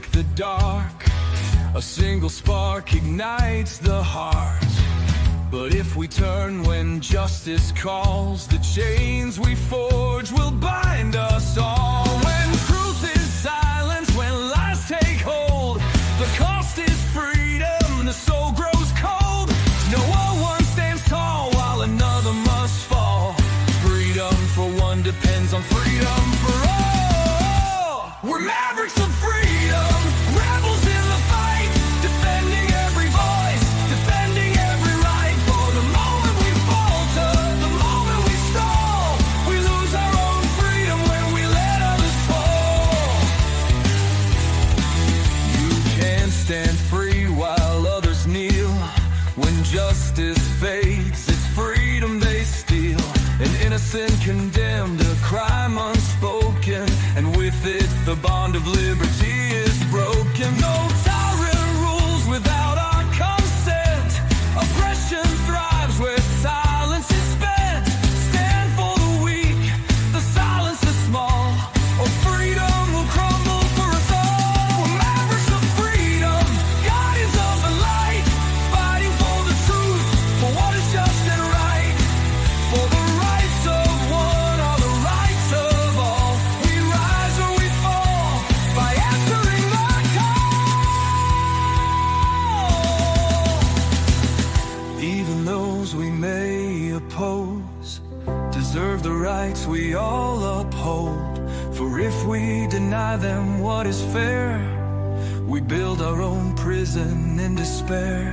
break the dark. A single spark ignites the heart. But if we turn when justice calls, the chains we forge will bind us all. When truth is silence, when lies take hold, the cost is freedom, the soul grows cold. No one stands tall while another must fall. Freedom for one depends on freedom for all. We're mavericks of freedom, rebels in the fight, defending every voice, defending every right. For the moment we falter, the moment we stall, we lose our own freedom when we let others fall. You can't stand free while others kneel. When justice fades, it's freedom they steal. An innocent condemned, a crime unspoken, and with it the bond of liberty is broken. No tyrant rules without our consent. Oppression thrives where silence is spent. Stand for the weak, the silence is small, or freedom will crumble for us all. We're mavericks of freedom, guardians of the light, fighting for the truth, for what is just and right. For the rights of one are the rights of all. We rise or we fall by answering the call. Even those we may oppose deserve the rights we all uphold. For if we deny them what is fair, we build our own prison in despair.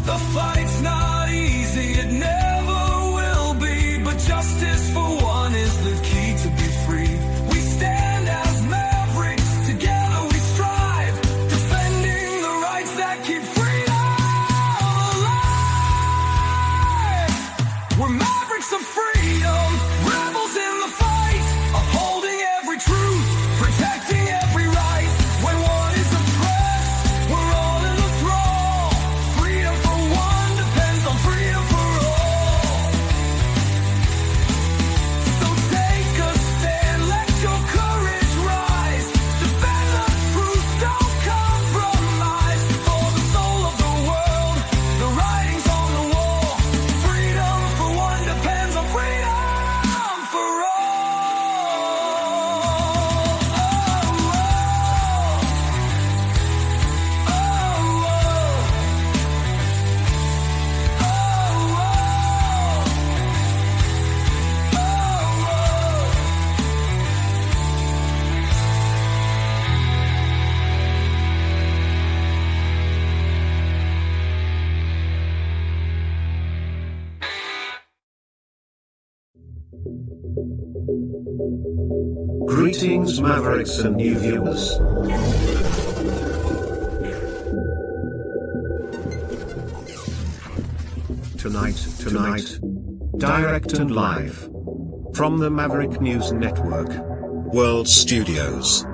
The fight's not easy, it never will be, but justice for one is the key to be free. We stand as mavericks, together we strive, defending the rights that keep freedom alive. We're mavericks of freedom, rebels in the fight, upholding every truth, protecting every right. When one is oppressed, we're all in a thrall. Freedom for one depends on freedom for all. So take a stand, let your courage rise. Defend the truth, don't compromise. For the soul of the world, the writing's on the wall. Freedom for one depends on freedom for Greetings, Mavericks and new viewers. Tonight, direct and live from the Maverick News Network World Studios.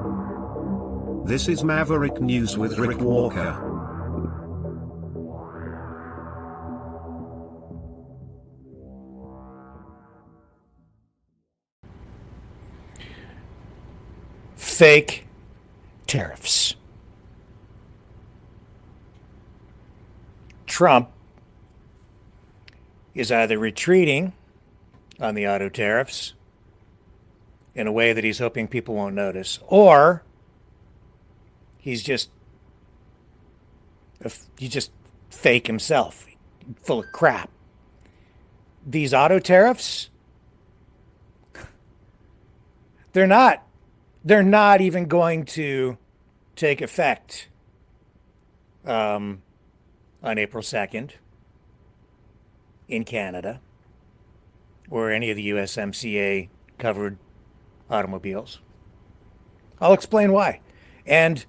This is Maverick News with Rick Walker. Fake tariffs. Trump is either retreating on the auto tariffs in a way that he's hoping people won't notice, or he's just fake himself, full of crap. These auto tariffs, they're not even going to take effect on April 2nd in Canada or any of the USMCA covered automobiles. I'll explain why. And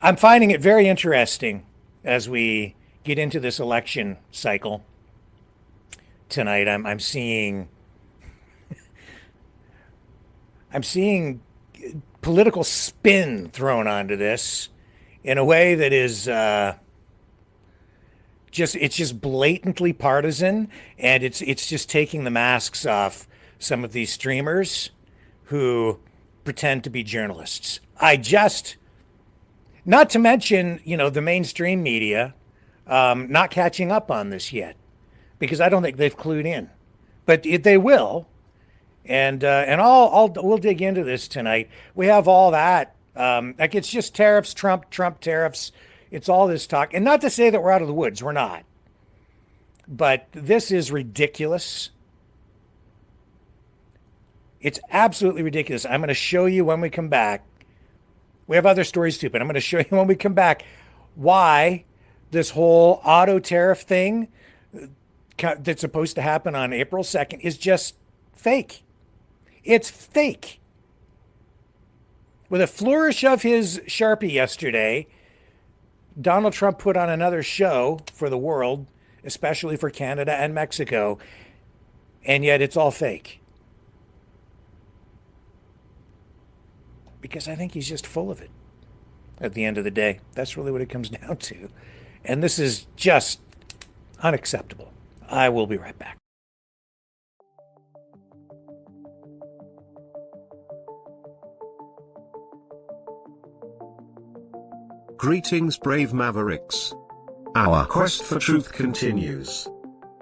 I'm finding it very interesting as we get into this election cycle tonight. I'm seeing political spin thrown onto this in a way that is just blatantly partisan, and it's just taking the masks off some of these streamers who pretend to be journalists. I just Not to mention, the mainstream media not catching up on this yet, because I don't think they've clued in, but they will. And we'll dig into this tonight. We have all that. Like it's just tariffs, Trump tariffs. It's all this talk, and not to say that we're out of the woods. We're not. But this is ridiculous. It's absolutely ridiculous. I'm going to show you when we come back. We have other stories too, but I'm going to show you when we come back why this whole auto tariff thing that's supposed to happen on April 2nd is just fake. It's fake. With a flourish of his Sharpie yesterday, Donald Trump put on another show for the world, especially for Canada and Mexico, and yet it's all fake. Because I think he's just full of it at the end of the day. That's really what it comes down to. And this is just unacceptable. I will be right back. Greetings, brave Mavericks. Our quest for truth continues.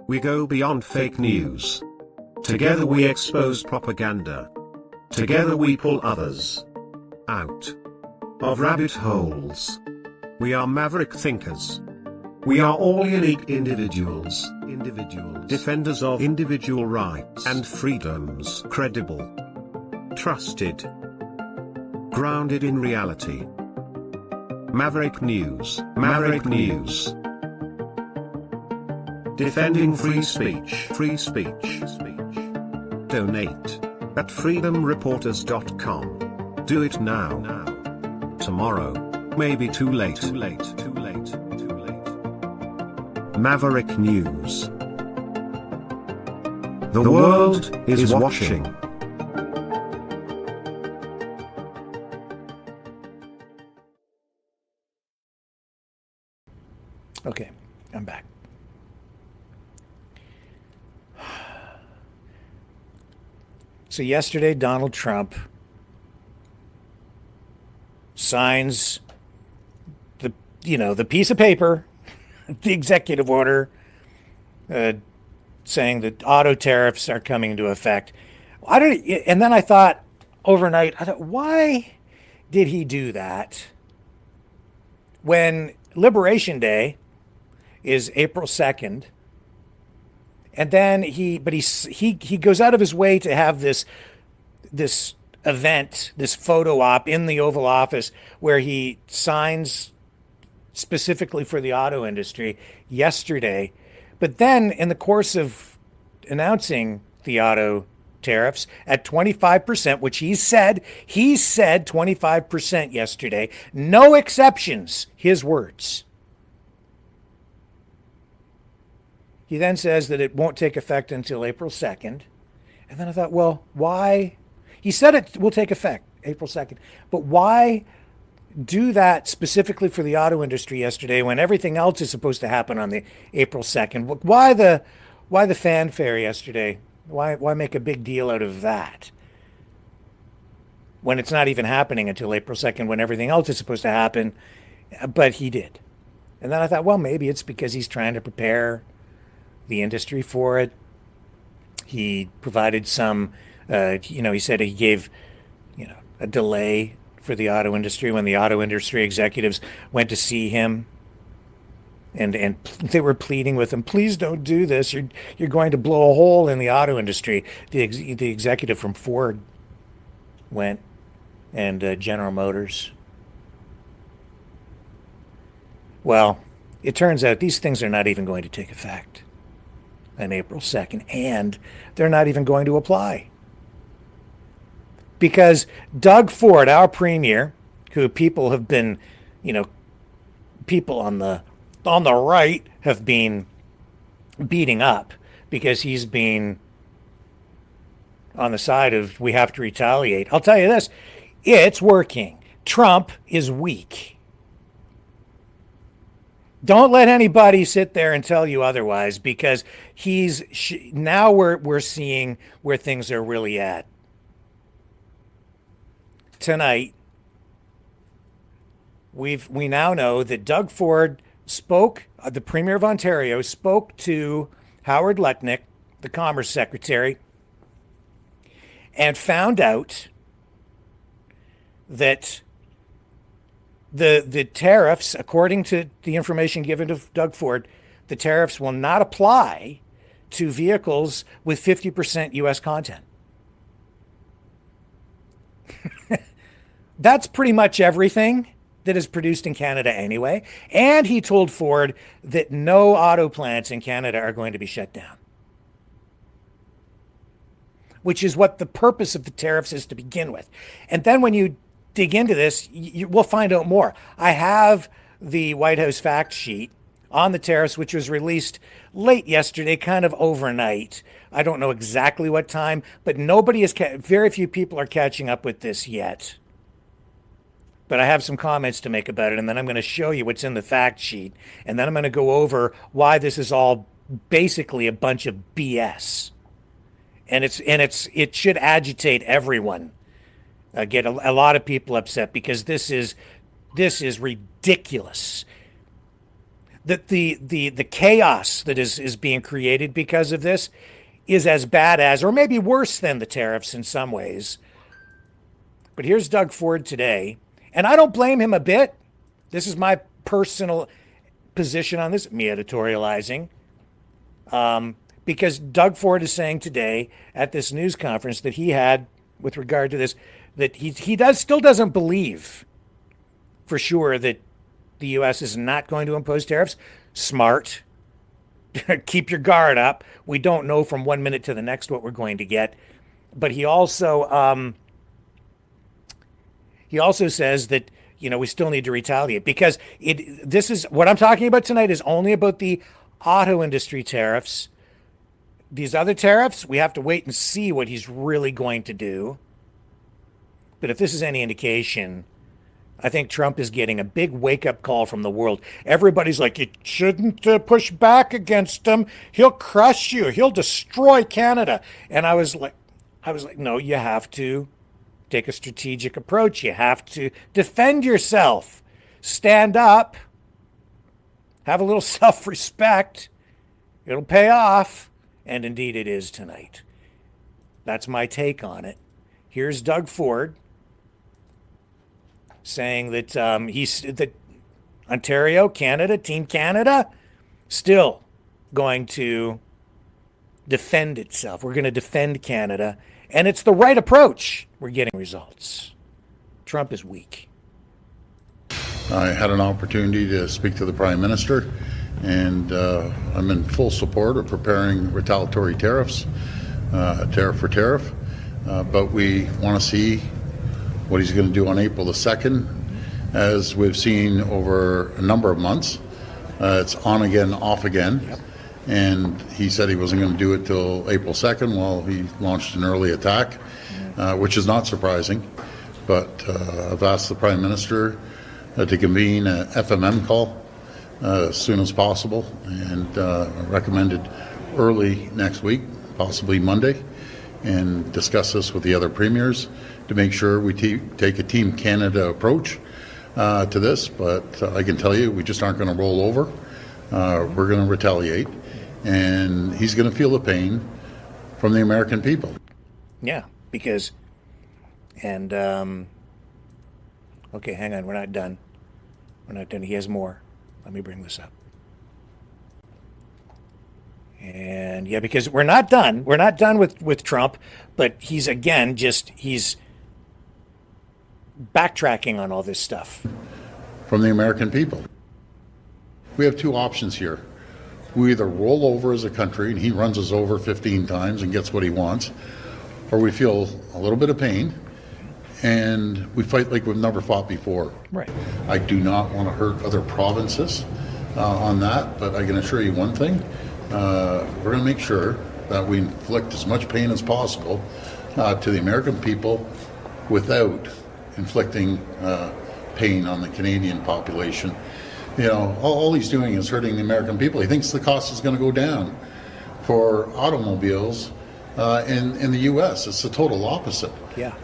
We go beyond fake news. Together we expose propaganda. Together we pull others out of rabbit holes. We are maverick thinkers. We are all unique individuals, defenders of individual rights and freedoms, credible, trusted, grounded in reality. Maverick News, defending free speech, Donate at freedomreporters.com. Do it now. Tomorrow may be too late. Maverick News. The world is watching. Okay, I'm back. So yesterday, Donald Trump signs the piece of paper, the executive order, saying that auto tariffs are coming into effect. And then I thought overnight, why did he do that when Liberation Day is April 2nd? And then he goes out of his way to have this event, this photo op in the Oval Office where he signs specifically for the auto industry yesterday. But then in the course of announcing the auto tariffs at 25%, which he said 25% yesterday, no exceptions, his words. He then says that it won't take effect until April 2nd. And then I thought, well, why? He said it will take effect April 2nd. But why do that specifically for the auto industry yesterday when everything else is supposed to happen on the April 2nd? Why the fanfare yesterday? Why make a big deal out of that when it's not even happening until April 2nd when everything else is supposed to happen? But he did. And then I thought, well, maybe it's because he's trying to prepare the industry for it. He provided some, he said he gave, a delay for the auto industry when the auto industry executives went to see him, and they were pleading with him, please don't do this. You're going to blow a hole in the auto industry. The executive from Ford went, and General Motors. Well, it turns out these things are not even going to take effect on April 2nd, and they're not even going to apply. Because Doug Ford, our premier, who people have been, people on the right have been beating up because he's been on the side of we have to retaliate. I'll tell you this, it's working. Trump is weak. Don't let anybody sit there and tell you otherwise, because now we're seeing where things are really at. Tonight, we now know that Doug Ford spoke, the Premier of Ontario spoke to Howard Lutnick, the Commerce Secretary, and found out that the tariffs, according to the information given to Doug Ford, the tariffs will not apply to vehicles with 50% U.S. content. That's pretty much everything that is produced in Canada anyway. And he told Ford that no auto plants in Canada are going to be shut down, which is what the purpose of the tariffs is to begin with. And then when you dig into this, we'll find out more. I have the White House fact sheet on the tariffs, which was released late yesterday, kind of overnight. I don't know exactly what time, but very few people are catching up with this yet. But I have some comments to make about it, and then I'm going to show you what's in the fact sheet, and then I'm going to go over why this is all basically a bunch of BS. And it should agitate everyone, get a lot of people upset, because this is ridiculous. That the chaos that is being created because of this is as bad as, or maybe worse than, the tariffs in some ways. But here's Doug Ford today. And I don't blame him a bit. This is my personal position on this, me editorializing. Because Doug Ford is saying today at this news conference that he had with regard to this, that he still doesn't believe for sure that the U.S. is not going to impose tariffs. Smart. Keep your guard up. We don't know from 1 minute to the next what we're going to get. But he also says that, we still need to retaliate, because this is what I'm talking about tonight is only about the auto industry tariffs. These other tariffs, we have to wait and see what he's really going to do. But if this is any indication, I think Trump is getting a big wake-up call from the world. Everybody's like, you shouldn't push back against him. He'll crush you. He'll destroy Canada. And I was like, no, you have to take a strategic approach. You have to defend yourself. Stand up. Have a little self-respect. It'll pay off. And indeed it is tonight. That's my take on it. Here's Doug Ford saying that that Ontario, Canada, Team Canada, still going to defend itself. We're going to defend Canada. And it's the right approach. We're getting results. Trump is weak. I had an opportunity to speak to the Prime Minister, and I'm in full support of preparing retaliatory tariffs, tariff for tariff. But we want to see what he's going to do on April the 2nd. As we've seen over a number of months, it's on again, off again. Yep. And he said he wasn't going to do it till April 2nd. Well, he launched an early attack, which is not surprising. But I've asked the Prime Minister to convene a FMM call as soon as possible, and recommended early next week, possibly Monday, and discuss this with the other premiers to make sure we take a Team Canada approach to this. But I can tell you, we just aren't going to roll over. We're going to retaliate. And he's going to feel the pain from the American people. Yeah, because, and, okay, hang on, we're not done. We're not done. He has more. Let me bring this up. And yeah, because we're not done. We're not done with Trump, but he's backtracking on all this stuff. From the American people. We have two options here. We either roll over as a country, and he runs us over 15 times and gets what he wants, or we feel a little bit of pain and we fight like we've never fought before. Right. I do not want to hurt other provinces on that, but I can assure you one thing, we're going to make sure that we inflict as much pain as possible to the American people without inflicting pain on the Canadian population. All he's doing is hurting the American people. He thinks the cost is going to go down for automobiles in the U.S. It's the total opposite. Yeah.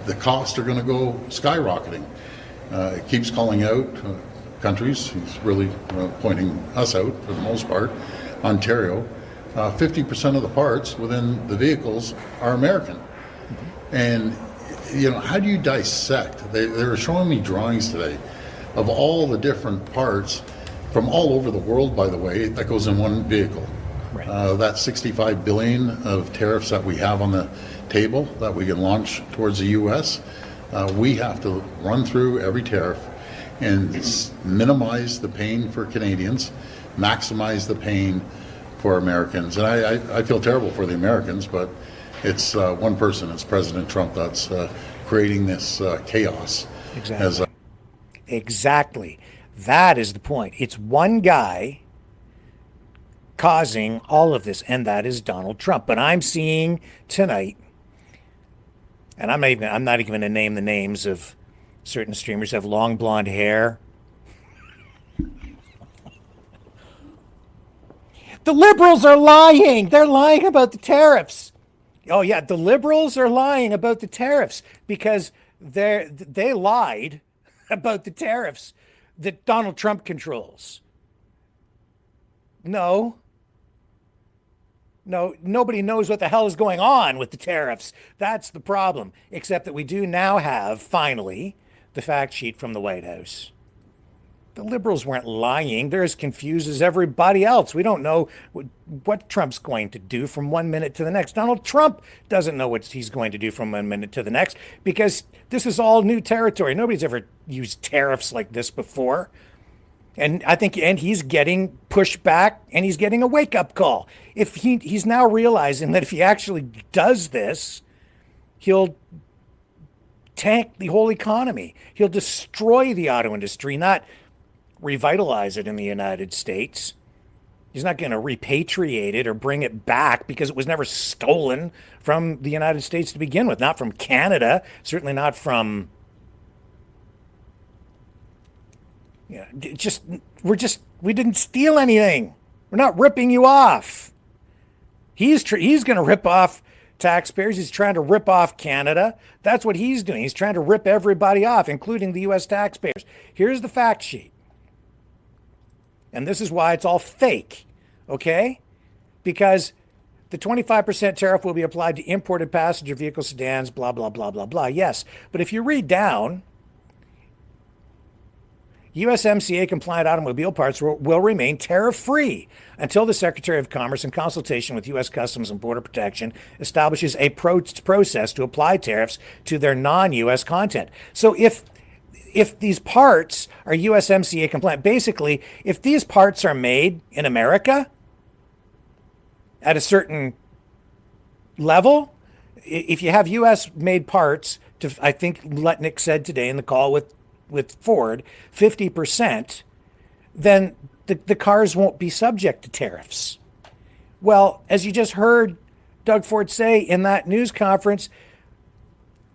The costs are going to go skyrocketing. It keeps calling out countries. He's really pointing us out for the most part. Ontario, 50% of the parts within the vehicles are American. And, how do you dissect? They were showing me drawings today of all the different parts from all over the world, by the way, that goes in one vehicle. Right. That 65 billion of tariffs that we have on the table that we can launch towards the U.S., we have to run through every tariff and minimize the pain for Canadians, maximize the pain for Americans. And I feel terrible for the Americans, but it's one person, it's President Trump, that's creating this chaos. Exactly. Exactly. That is the point. It's one guy causing all of this, and that is Donald Trump. But I'm seeing tonight, and I'm not even going to name the names of certain streamers who have long blonde hair. The liberals are lying. They're lying about the tariffs. Oh yeah, the liberals are lying about the tariffs because they lied about the tariffs that Donald Trump controls. No, nobody knows what the hell is going on with the tariffs. That's the problem. Except that we do now have, finally, the fact sheet from the White House. The liberals weren't lying. They're as confused as everybody else. We don't know what Trump's going to do from 1 minute to the next. Donald Trump doesn't know what he's going to do from 1 minute to the next because this is all new territory. Nobody's ever used tariffs like this before. And I think, and he's getting pushback and he's getting a wake-up call. If he's now realizing that if he actually does this, he'll tank the whole economy. He'll destroy the auto industry, not revitalize it in the United States. He's not going to repatriate it or bring it back because it was never stolen from the United States to begin with, not from Canada, certainly not from we didn't steal anything. We're not ripping you off. He's going to rip off taxpayers. He's trying to rip off Canada. That's what he's doing. He's trying to rip everybody off, including the U.S. taxpayers. Here's the fact sheet. And this is why it's all fake, okay? Because the 25% tariff will be applied to imported passenger vehicle sedans, blah, blah, blah, blah, blah. Yes, but if you read down, USMCA compliant automobile parts will remain tariff-free until the Secretary of Commerce, in consultation with U.S. Customs and Border Protection, establishes a process to apply tariffs to their non-U.S. content. So if these parts are USMCA compliant, basically, if these parts are made in America at a certain level, if you have U.S.-made parts, I think Letnick said today in the call with Ford, 50%, then the cars won't be subject to tariffs. Well, as you just heard Doug Ford say in that news conference,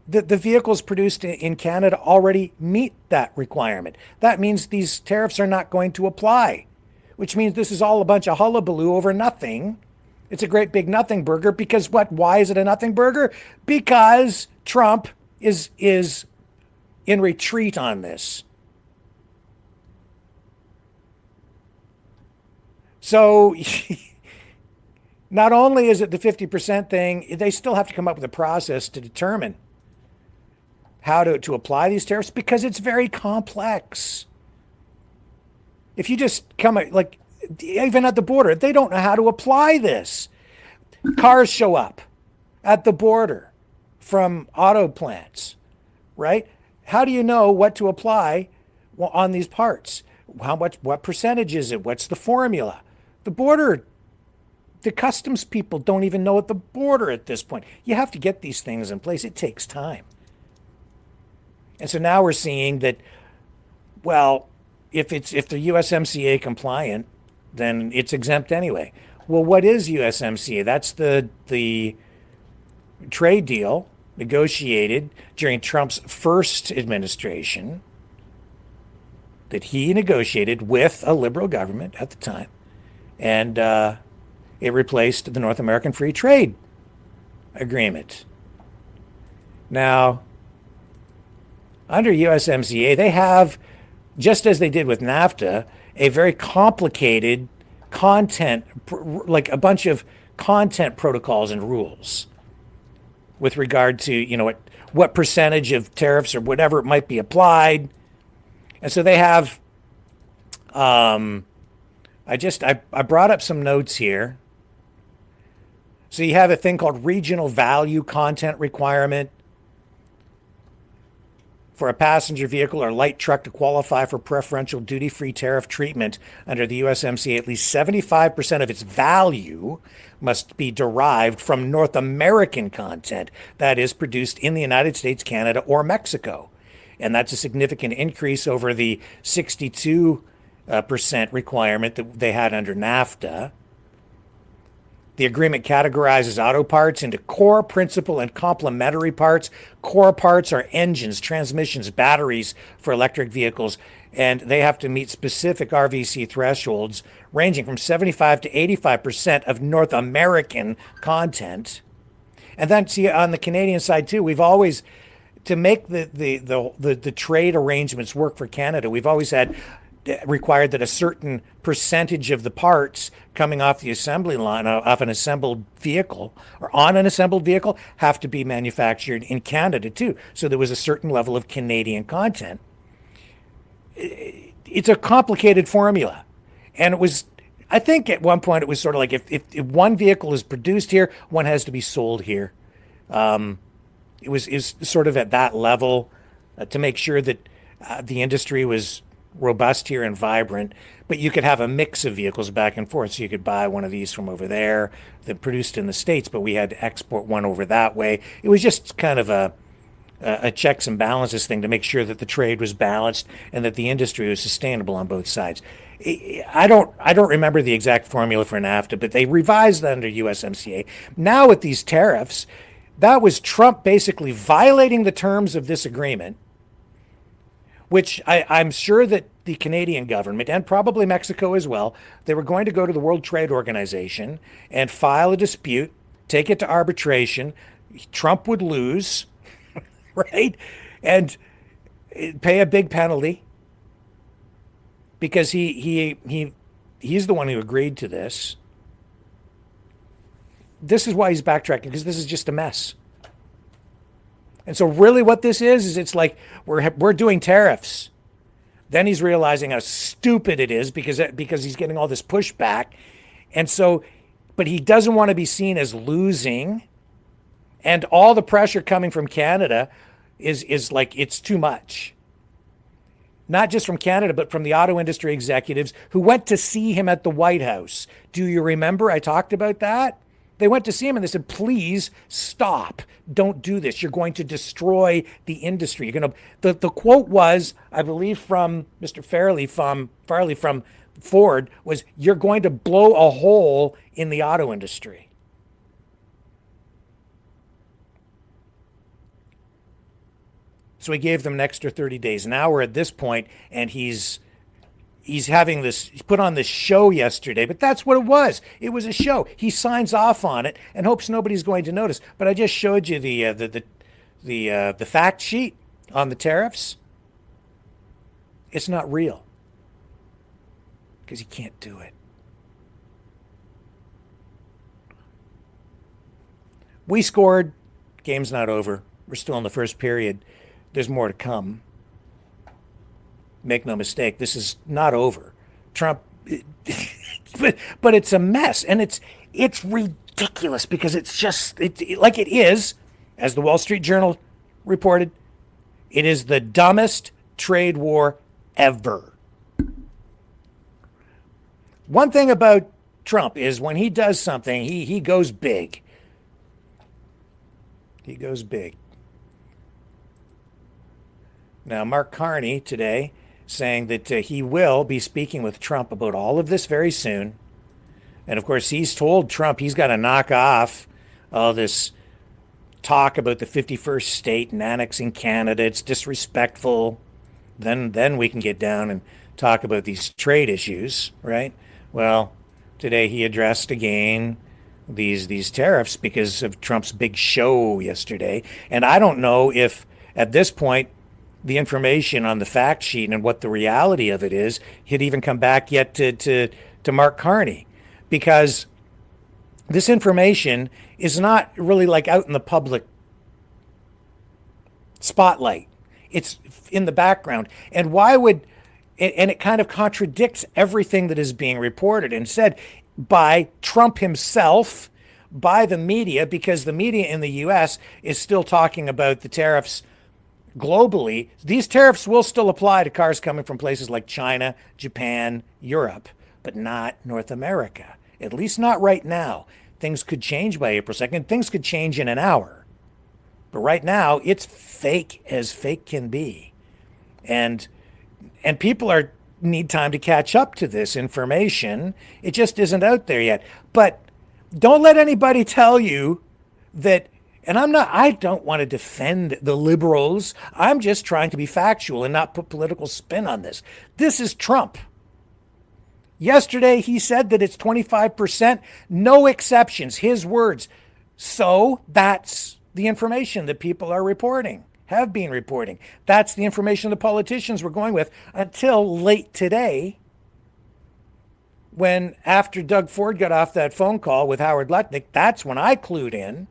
the vehicles produced in Canada already meet that requirement. That means these tariffs are not going to apply, which means this is all a bunch of hullabaloo over nothing. It's a great big nothing burger because what? Why is it a nothing burger? Because Trump is in retreat on this. So not only is it the 50% thing, they still have to come up with a process to determine how to apply these tariffs because it's very complex. If you just come, like, even at the border, they don't know how to apply this. Cars show up at the border from auto plants, right? How do you know what to apply on these parts? What percentage is it? What's the formula? The border, the customs people don't even know at the border at this point. You have to get these things in place. It takes time. And so now we're seeing that, well, if they're USMCA compliant, then it's exempt anyway. Well, what is USMCA? That's the trade deal negotiated during Trump's first administration that he negotiated with a liberal government at the time. And it replaced the North American Free Trade Agreement. Now, under USMCA, they have, just as they did with NAFTA, a very complicated content, like a bunch of content protocols and rules with regard to, what percentage of tariffs or whatever it might be applied. And so they have, I brought up some notes here. So you have a thing called regional value content requirement for a passenger vehicle or light truck to qualify for preferential duty-free tariff treatment under the USMCA. At least 75% of its value must be derived from North American content that is produced in the United States, Canada, or Mexico. And that's a significant increase over the 62% requirement that they had under NAFTA. The agreement categorizes auto parts into core, principal, and complementary parts. Core parts are engines, transmissions, batteries for electric vehicles, and they have to meet specific RVC thresholds ranging from 75 to 85% of North American content. And then, see, on the Canadian side too, we've always, to make the trade arrangements work for Canada, we've always had required that a certain percentage of the parts coming off the assembly line, off an assembled vehicle or on an assembled vehicle, have to be manufactured in Canada too. So there was a certain level of Canadian content. It's a complicated formula. And it was, I think at one point it was sort of like if one vehicle is produced here, one has to be sold here. It was sort of at that level to make sure that the industry was robust here and vibrant, but you could have a mix of vehicles back and forth. So you could buy one of these from over there that produced in the States, but we had to export one over that way. It was just kind of a checks and balances thing to make sure that the trade was balanced and that the industry was sustainable on both sides. I don't remember the exact formula for NAFTA, but they revised that under USMCA. Now with these tariffs, that was Trump basically violating the terms of this agreement, which I'm sure that the Canadian government, and probably Mexico as well, they were going to go to the World Trade Organization and file a dispute, take it to arbitration. Trump would lose, right? And pay a big penalty because he's the one who agreed to this. This is why he's backtracking, because this is just a mess. And so really what this is it's like we're doing tariffs. Then he's realizing how stupid it is because he's getting all this pushback. And so, but he doesn't want to be seen as losing. And all the pressure coming from Canada is like, it's too much. Not just from Canada, but from the auto industry executives who went to see him at the White House. Do you remember I talked about that? They went to see him and they said, please stop. Don't do this. You're going to destroy the industry. You're going to, the quote was, I believe from Mr. Farley from Ford, was, you're going to blow a hole in the auto industry. So he gave them an extra 30 days. Now we're at this point and he's having this, he put on this show yesterday, but that's what it was. It was a show. He signs off on it and hopes nobody's going to notice. But I just showed you the fact sheet on the tariffs. It's not real because he can't do it. We scored. Game's not over. We're still in the first period. There's more to come. Make no mistake, this is not over. Trump, but it's a mess, and it's ridiculous because it's just like it is, as the Wall Street Journal reported, it is the dumbest trade war ever. One thing about Trump is when he does something, he goes big. He goes big. Now, Mark Carney today saying that he will be speaking with Trump about all of this very soon. And of course, he's told Trump he's got to knock off all this talk about the 51st state and annexing Canada. It's disrespectful. Then we can get down and talk about these trade issues, right? Well, today he addressed again these tariffs because of Trump's big show yesterday. And I don't know if at this point the information on the fact sheet and what the reality of it is, he'd even come back yet to Mark Carney, because this information is not really like out in the public spotlight. It's in the background. And why would, and it kind of contradicts everything that is being reported and said by Trump himself, by the media, because the media in the US is still talking about the tariffs globally. These tariffs will still apply to cars coming from places like China, Japan, Europe, but not North America. At least not right now. Things could change by April 2nd. Things could change in an hour. But right now, it's fake as fake can be. And people need time to catch up to this information. It just isn't out there yet. But don't let anybody tell you that, and I don't want to defend the liberals. I'm just trying to be factual and not put political spin on this. This is Trump. Yesterday, he said that it's 25%, no exceptions, his words. So that's the information that people are reporting, have been reporting. That's the information the politicians were going with until late today, when after Doug Ford got off that phone call with Howard Lutnick, that's when I clued in.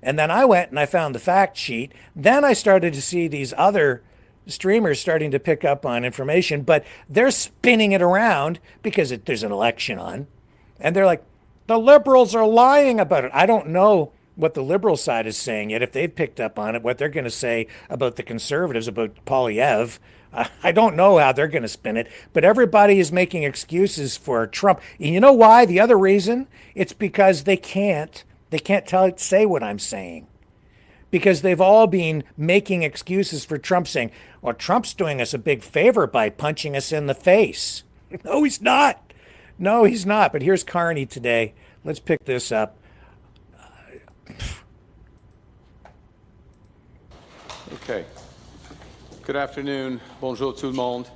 And then I went and I found the fact sheet. Then I started to see these other streamers starting to pick up on information, but they're spinning it around because there's an election on. And they're like, the liberals are lying about it. I don't know what the liberal side is saying yet, if they've picked up on it, what they're going to say about the conservatives, about Polyev. I don't know how they're going to spin it, but everybody is making excuses for Trump. And you know why? The other reason? It's because they can't say what I'm saying. Because they've all been making excuses for Trump, saying, well, Trump's doing us a big favor by punching us in the face. No, he's not. No, he's not. But here's Carney today. Let's pick this up. Okay. Good afternoon. Bonjour tout le monde.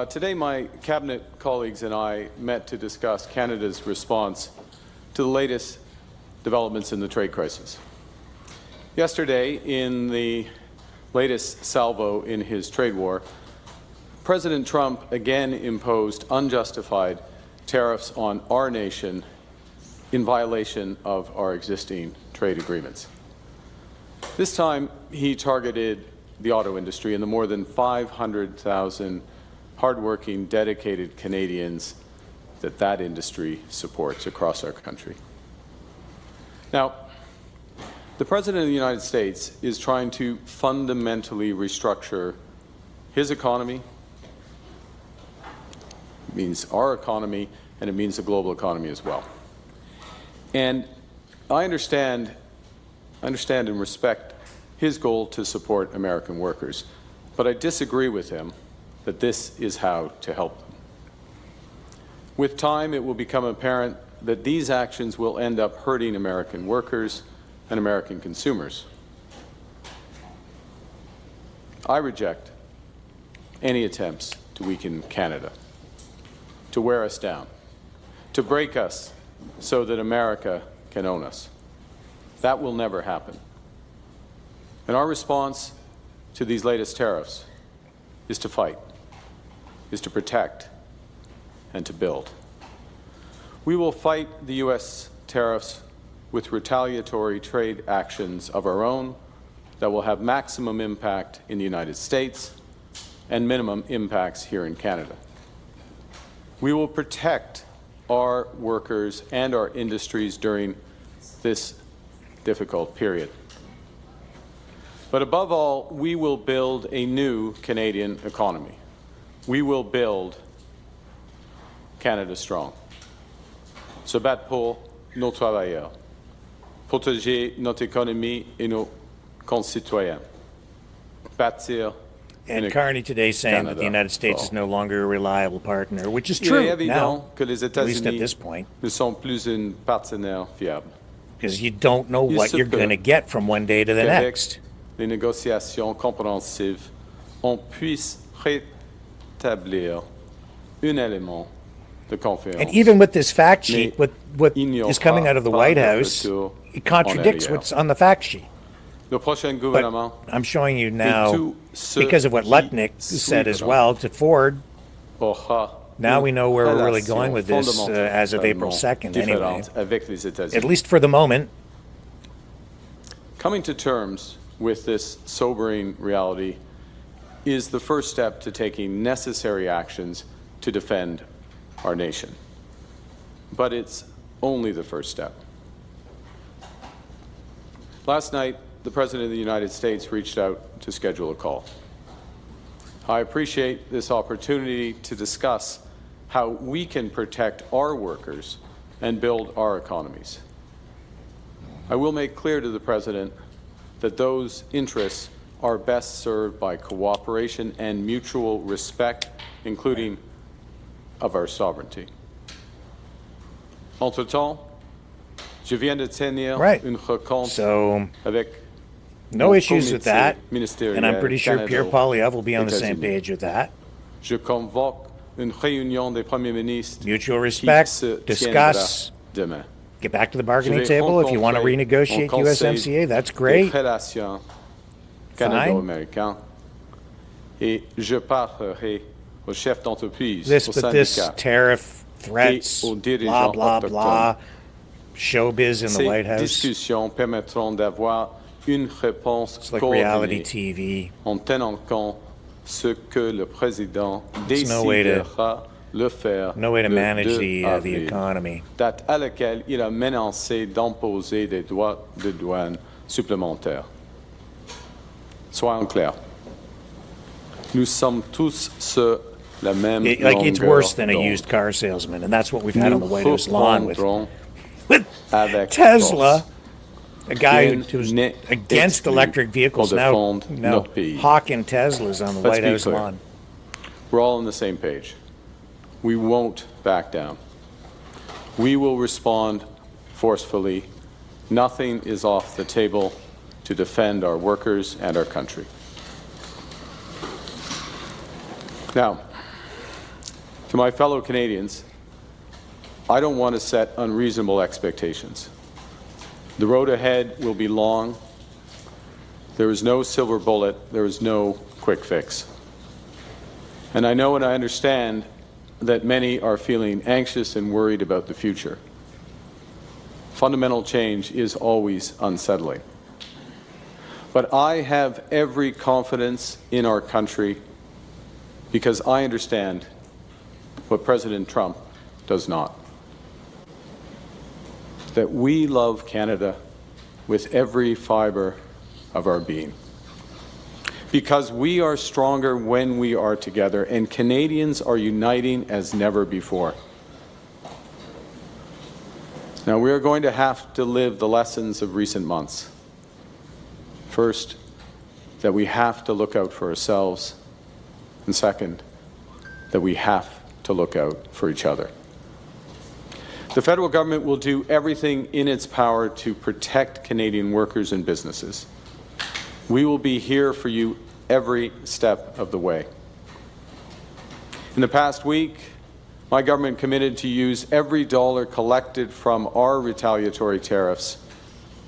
Today, my cabinet colleagues and I met to discuss Canada's response to the latest developments in the trade crisis. Yesterday, in the latest salvo in his trade war, President Trump again imposed unjustified tariffs on our nation in violation of our existing trade agreements. This time, he targeted the auto industry and the more than 500,000 hardworking, dedicated Canadians that industry supports across our country. Now, the President of the United States is trying to fundamentally restructure his economy. It means our economy, and it means the global economy as well. And I understand and respect his goal to support American workers, but I disagree with him that this is how to help them. With time, it will become apparent that these actions will end up hurting American workers and American consumers. I reject any attempts to weaken Canada, to wear us down, to break us so that America can own us. That will never happen. And our response to these latest tariffs is to fight, is to protect, and to build. We will fight the U.S. tariffs with retaliatory trade actions of our own that will have maximum impact in the United States and minimum impacts here in Canada. We will protect our workers and our industries during this difficult period. But above all, we will build a new Canadian economy. We will build Canada strong. Se battre pour nos travailleurs, protéger notre économie et nos concitoyens, bâtir. And Carney today saying that the United States is no longer a reliable partner, which is true now, que les at least at this point. Ne sont plus un partenaire fiable. Because you don't know what you're going to get from one day to the next. Les négociations compréhensives, on puisse rétablir un élément de confiance. And even with this fact sheet, what is coming out of the White House, it contradicts what's on the fact sheet. Le prochain But gouvernement I'm showing you now, tout ce because of what qui Lutnick said as suivra well to Ford, aura now we know where we're really relation going with this as of April 2nd anyway, différente avec les États-Unis. at least for the moment. Coming to terms with this sobering reality is the first step to taking necessary actions to defend our nation. But it's only the first step. Last night, the President of the United States reached out to schedule a call. I appreciate this opportunity to discuss how we can protect our workers and build our economies. I will make clear to the President that those interests are best served by cooperation and mutual respect, including of our sovereignty. Entre-temps, je viens de tenir Right. une rencontre So, avec no mon issues with comité that. ministériel And I'm pretty sure Pierre Canada- Poilievre will be on the same États-Unis. page with that. Je convoque une réunion des premiers ministres Mutual qui respect, se discuss, tiendra demain. get back to the Je bargaining vais table. If you want to rencontrer renegotiate mon conseil USMCA, that's des great. relations canado-américaines et je parlerai aux chefs d'entreprise, This, aux but this syndicats. tariff threats, aux blah, dirigeants blah, autochtones. blah, showbiz in the White Ces House. discussions permettront d'avoir une réponse It's like reality coordonnée TV. en tenant compte ce que le président There's no way to- décidera le faire No way to le manage 2 the avril, economy. date à laquelle il a menacé d'imposer des droits de douane supplémentaires. Soyons clairs. Nous sommes tous sur la même Like it's longueur worse than a d'onde. used car salesman, and that's what we've had on the Nous White House lawn reprendrons with avec Tesla, force. a guy Rien who's n'est against exclu electric vehicles pour now, défendre no, notre pays. hawking Teslas on the Let's White be House clear. lawn. We're all on the same page. We won't back down. We will respond forcefully. Nothing is off the table to defend our workers and our country. Now, to my fellow Canadians, I don't want to set unreasonable expectations. The road ahead will be long. There is no silver bullet. There is no quick fix. And I know and I understand that many are feeling anxious and worried about the future. Fundamental change is always unsettling. But I have every confidence in our country because I understand what President Trump does not. That we love Canada with every fiber of our being. Because we are stronger when we are together, and Canadians are uniting as never before. Now, we are going to have to live the lessons of recent months. First, that we have to look out for ourselves, and second, that we have to look out for each other. The federal government will do everything in its power to protect Canadian workers and businesses. We will be here for you every step of the way. In the past week, my government committed to use every dollar collected from our retaliatory tariffs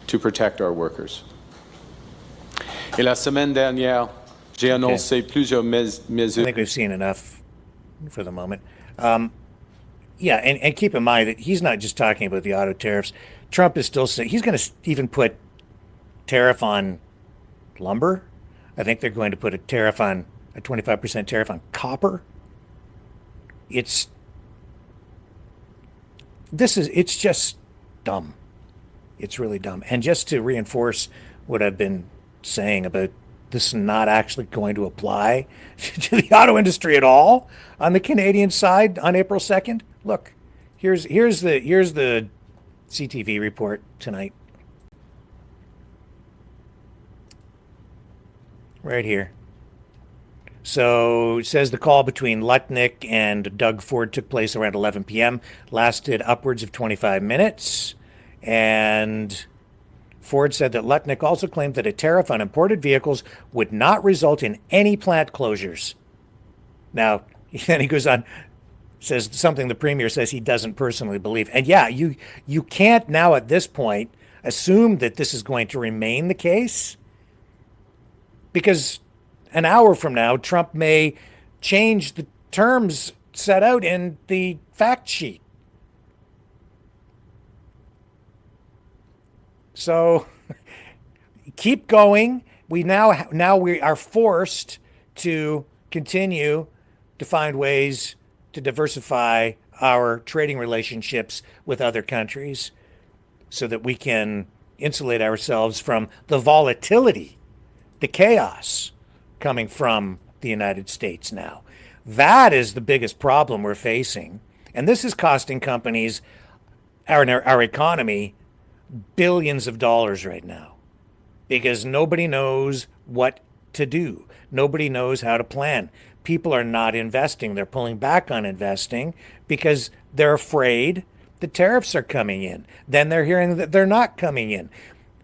to protect our workers. Et la semaine dernière, j'ai annoncé plusieurs I mesures. think we've seen enough for the moment. Yeah, and keep in mind that he's not just talking about the auto tariffs. Trump is still saying he's going to even put tariff on lumber. I think they're going to put a 25% tariff on copper. It's just dumb. It's really dumb. And just to reinforce what I've been saying about this not actually going to apply to the auto industry at all on the Canadian side on April 2nd. Look, here's the CTV report tonight. Right here. So it says the call between Lutnick and Doug Ford took place around 11 p.m., lasted upwards of 25 minutes, and Ford said that Lutnick also claimed that a tariff on imported vehicles would not result in any plant closures. Now, then he goes on, says something the premier says he doesn't personally believe. And yeah, you can't now at this point assume that this is going to remain the case because an hour from now, Trump may change the terms set out in the fact sheet. So keep going. We now we are forced to continue to find ways to diversify our trading relationships with other countries so that we can insulate ourselves from the volatility, the chaos coming from the United States now. That is the biggest problem we're facing. And this is costing companies, our economy, billions of dollars right now because nobody knows what to do. Nobody knows how to plan. People are not investing. They're pulling back on investing because they're afraid the tariffs are coming in. Then they're hearing that they're not coming in.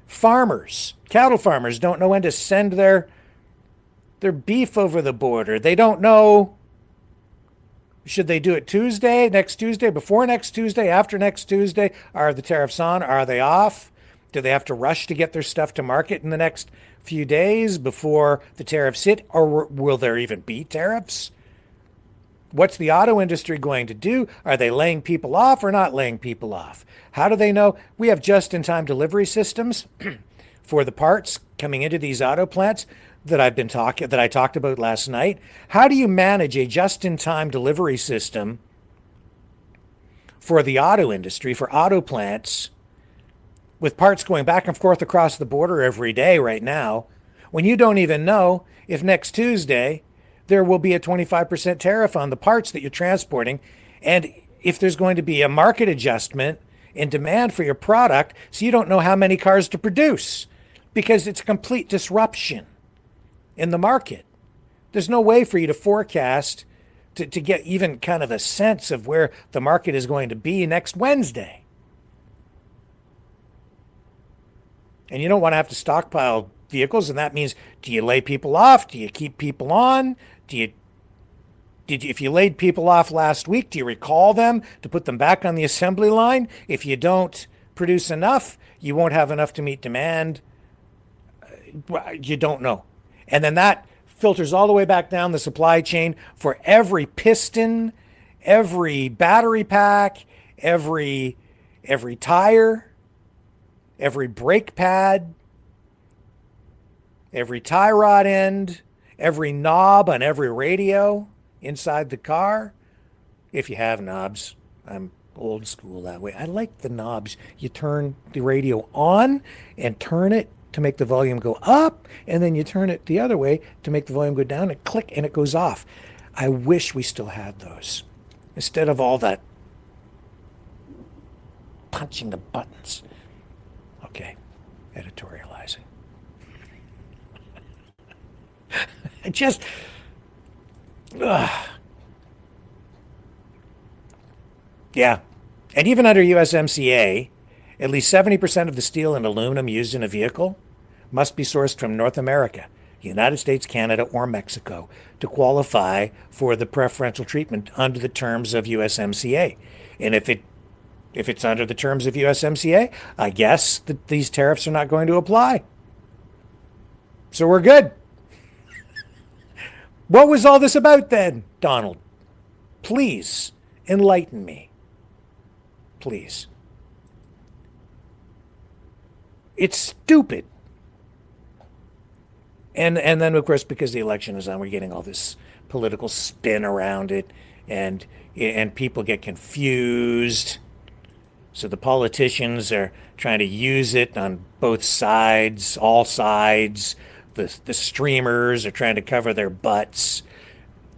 Farmers, cattle farmers don't know when to send their beef over the border. They don't know, should they do it Tuesday, next Tuesday, before next Tuesday, after next Tuesday? Are the tariffs on? Are they off? Do they have to rush to get their stuff to market in the next few days before the tariffs hit? Or will there even be tariffs? What's the auto industry going to do? Are they laying people off or not laying people off? How do they know? We have just-in-time delivery systems for the parts coming into these auto plants that I talked about last night. How do you manage a just-in-time delivery system for the auto industry, for auto plants, with parts going back and forth across the border every day right now, when you don't even know if next Tuesday there will be a 25% tariff on the parts that you're transporting, and if there's going to be a market adjustment in demand for your product, so you don't know how many cars to produce because it's a complete disruption in the market. There's no way for you to forecast to get even kind of a sense of where the market is going to be next Wednesday. And you don't want to have to stockpile vehicles, and that means, do you lay people off? Do you keep people on? If you laid people off last week, do you recall them to put them back on the assembly line? If you don't produce enough, you won't have enough to meet demand. You don't know. And then that filters all the way back down the supply chain for every piston, every battery pack, every tire, every brake pad, every tie rod end, every knob on every radio inside the car. If you have knobs, I'm old school that way. I like the knobs. You turn the radio on and turn it to make the volume go up, and then you turn it the other way to make the volume go down, and click, and it goes off. I wish we still had those instead of all that punching the buttons. Okay, editorializing. I just, yeah. And even under USMCA, at least 70% of the steel and aluminum used in a vehicle must be sourced from North America, United States, Canada, or Mexico to qualify for the preferential treatment under the terms of USMCA. And if it's under the terms of USMCA, I guess that these tariffs are not going to apply. So we're good. What was all this about then, Donald? Please enlighten me. Please. It's stupid. And then, of course, because the election is on, we're getting all this political spin around it, and people get confused. So the politicians are trying to use it on both sides, all sides. The streamers are trying to cover their butts.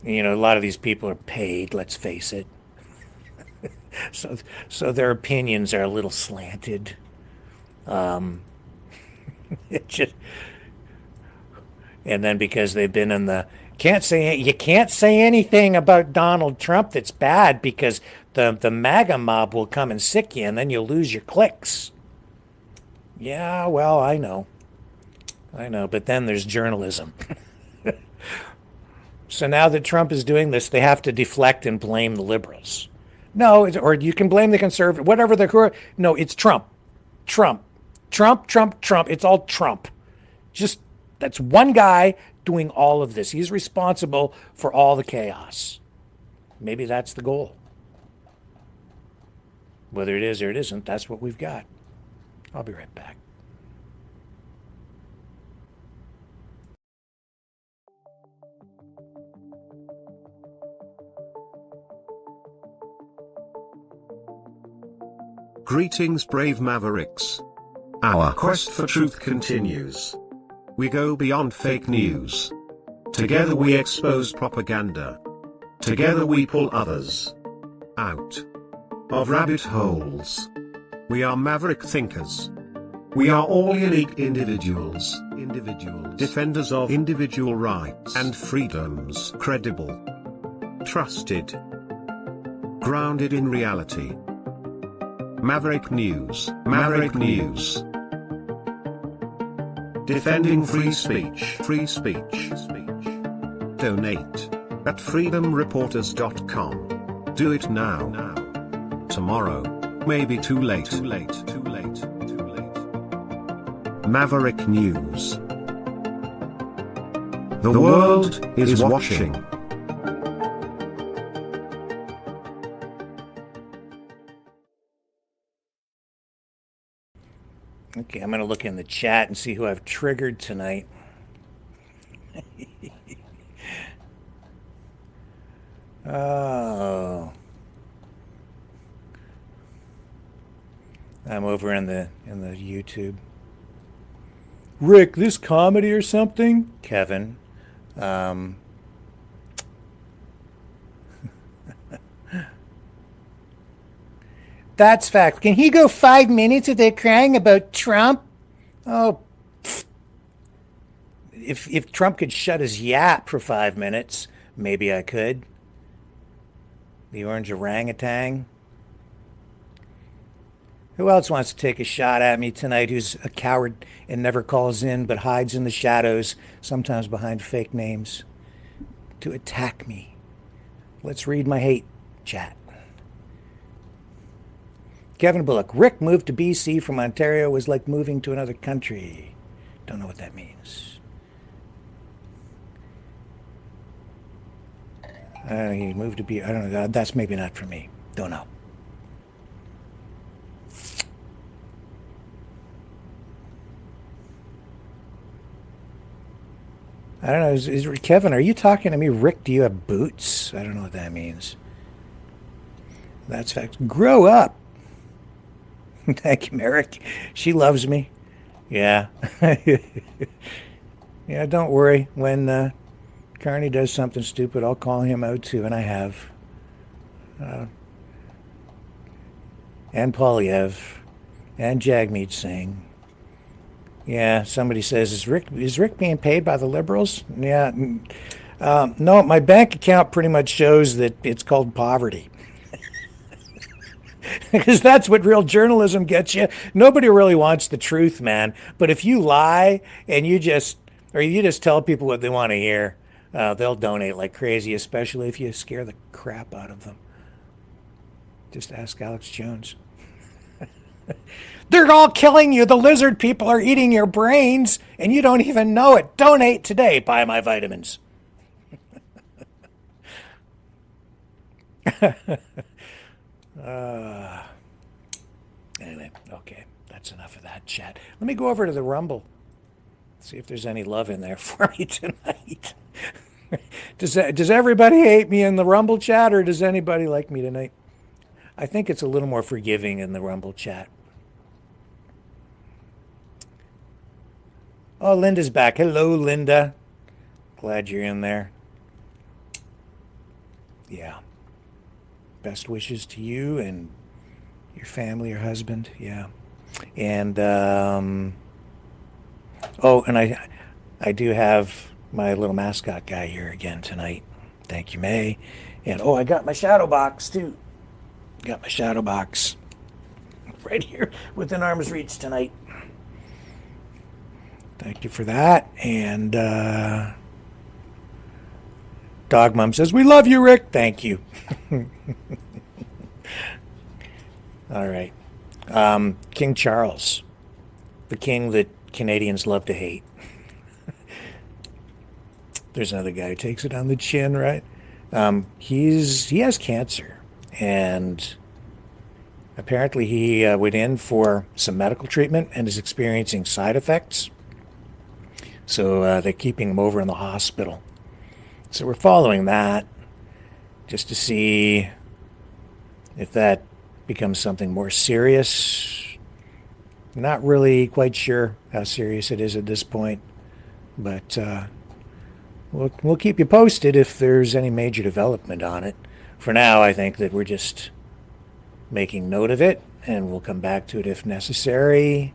You know, a lot of these people are paid, let's face it. So their opinions are a little slanted. It just, and then because they've been in the you can't say anything about Donald Trump that's bad because the MAGA mob will come and sick you, and then you'll lose your clicks. Yeah, well, I know, but then there's journalism. So now that Trump is doing this, they have to deflect and blame the liberals. No, or you can blame the conservative, whatever the no, it's Trump. It's all Trump. Just That's one guy doing all of this. He's responsible for all the chaos. Maybe that's the goal. Whether it is or it isn't, that's what we've got. I'll be right back. Greetings, brave Mavericks. Our quest for truth continues. We go beyond fake news. Together we expose propaganda. Together we pull others out of rabbit holes. We are maverick thinkers. We are all unique individuals, defenders of individual rights and freedoms, credible, trusted, grounded in reality. Maverick News, Maverick News. Defending free speech, free speech. Donate at freedomreporters.com. Do it now. Tomorrow may be too late. Maverick News. The world is watching. Okay, I'm going to look in the chat and see who I've triggered tonight. Oh. I'm over in the YouTube. Rick, this comedy or something? Kevin. That's fact. Can he go 5 minutes if they're crying about Trump? Oh, pfft. If Trump could shut his yap for 5 minutes, maybe I could. The orange orangutan. Who else wants to take a shot at me tonight who's a coward and never calls in but hides in the shadows, sometimes behind fake names, to attack me? Let's read my hate chat. Kevin Bullock. Rick moved to BC from Ontario was like moving to another country. Don't know what that means. He moved to BC. I don't know. That's maybe not for me. Don't know. I don't know. Is Kevin, are you talking to me? Rick, do you have boots? I don't know what that means. That's fact. Grow up. Thank you, Maverick. She loves me. Yeah. Yeah, don't worry. When Carney does something stupid, I'll call him out too, and I have. And Polyev. And Jagmeet Singh. Yeah, somebody says, is Rick being paid by the Liberals? Yeah. No, my bank account pretty much shows that it's called poverty. Because that's what real journalism gets you. Nobody really wants the truth, man. But if you lie and you just tell people what they want to hear, they'll donate like crazy, especially if you scare the crap out of them. Just ask Alex Jones. They're all killing you. The lizard people are eating your brains, and you don't even know it. Donate today. Buy my vitamins. Anyway, okay. That's enough of that chat. Let me go over to the Rumble. See if there's any love in there for me tonight. Does everybody hate me in the Rumble chat, or does anybody like me tonight? I think it's a little more forgiving in the Rumble chat. Oh, Linda's back. Hello, Linda. Glad you're in there. Yeah. Best wishes to you and your family, your husband. Yeah. And, and I do have my little mascot guy here again tonight. Thank you, May. And, I got my shadow box, too. Got my shadow box right here within arm's reach tonight. Thank you for that. And Dog Mom says, we love you, Rick. Thank you. All right. King Charles, the king that Canadians love to hate. There's another guy who takes it on the chin, right? He has cancer, and apparently he went in for some medical treatment and is experiencing side effects. So they're keeping him over in the hospital. So we're following that just to see if that becomes something more serious. Not really quite sure how serious it is at this point, but we'll keep you posted if there's any major development on it. For now, I think that we're just making note of it, and we'll come back to it if necessary.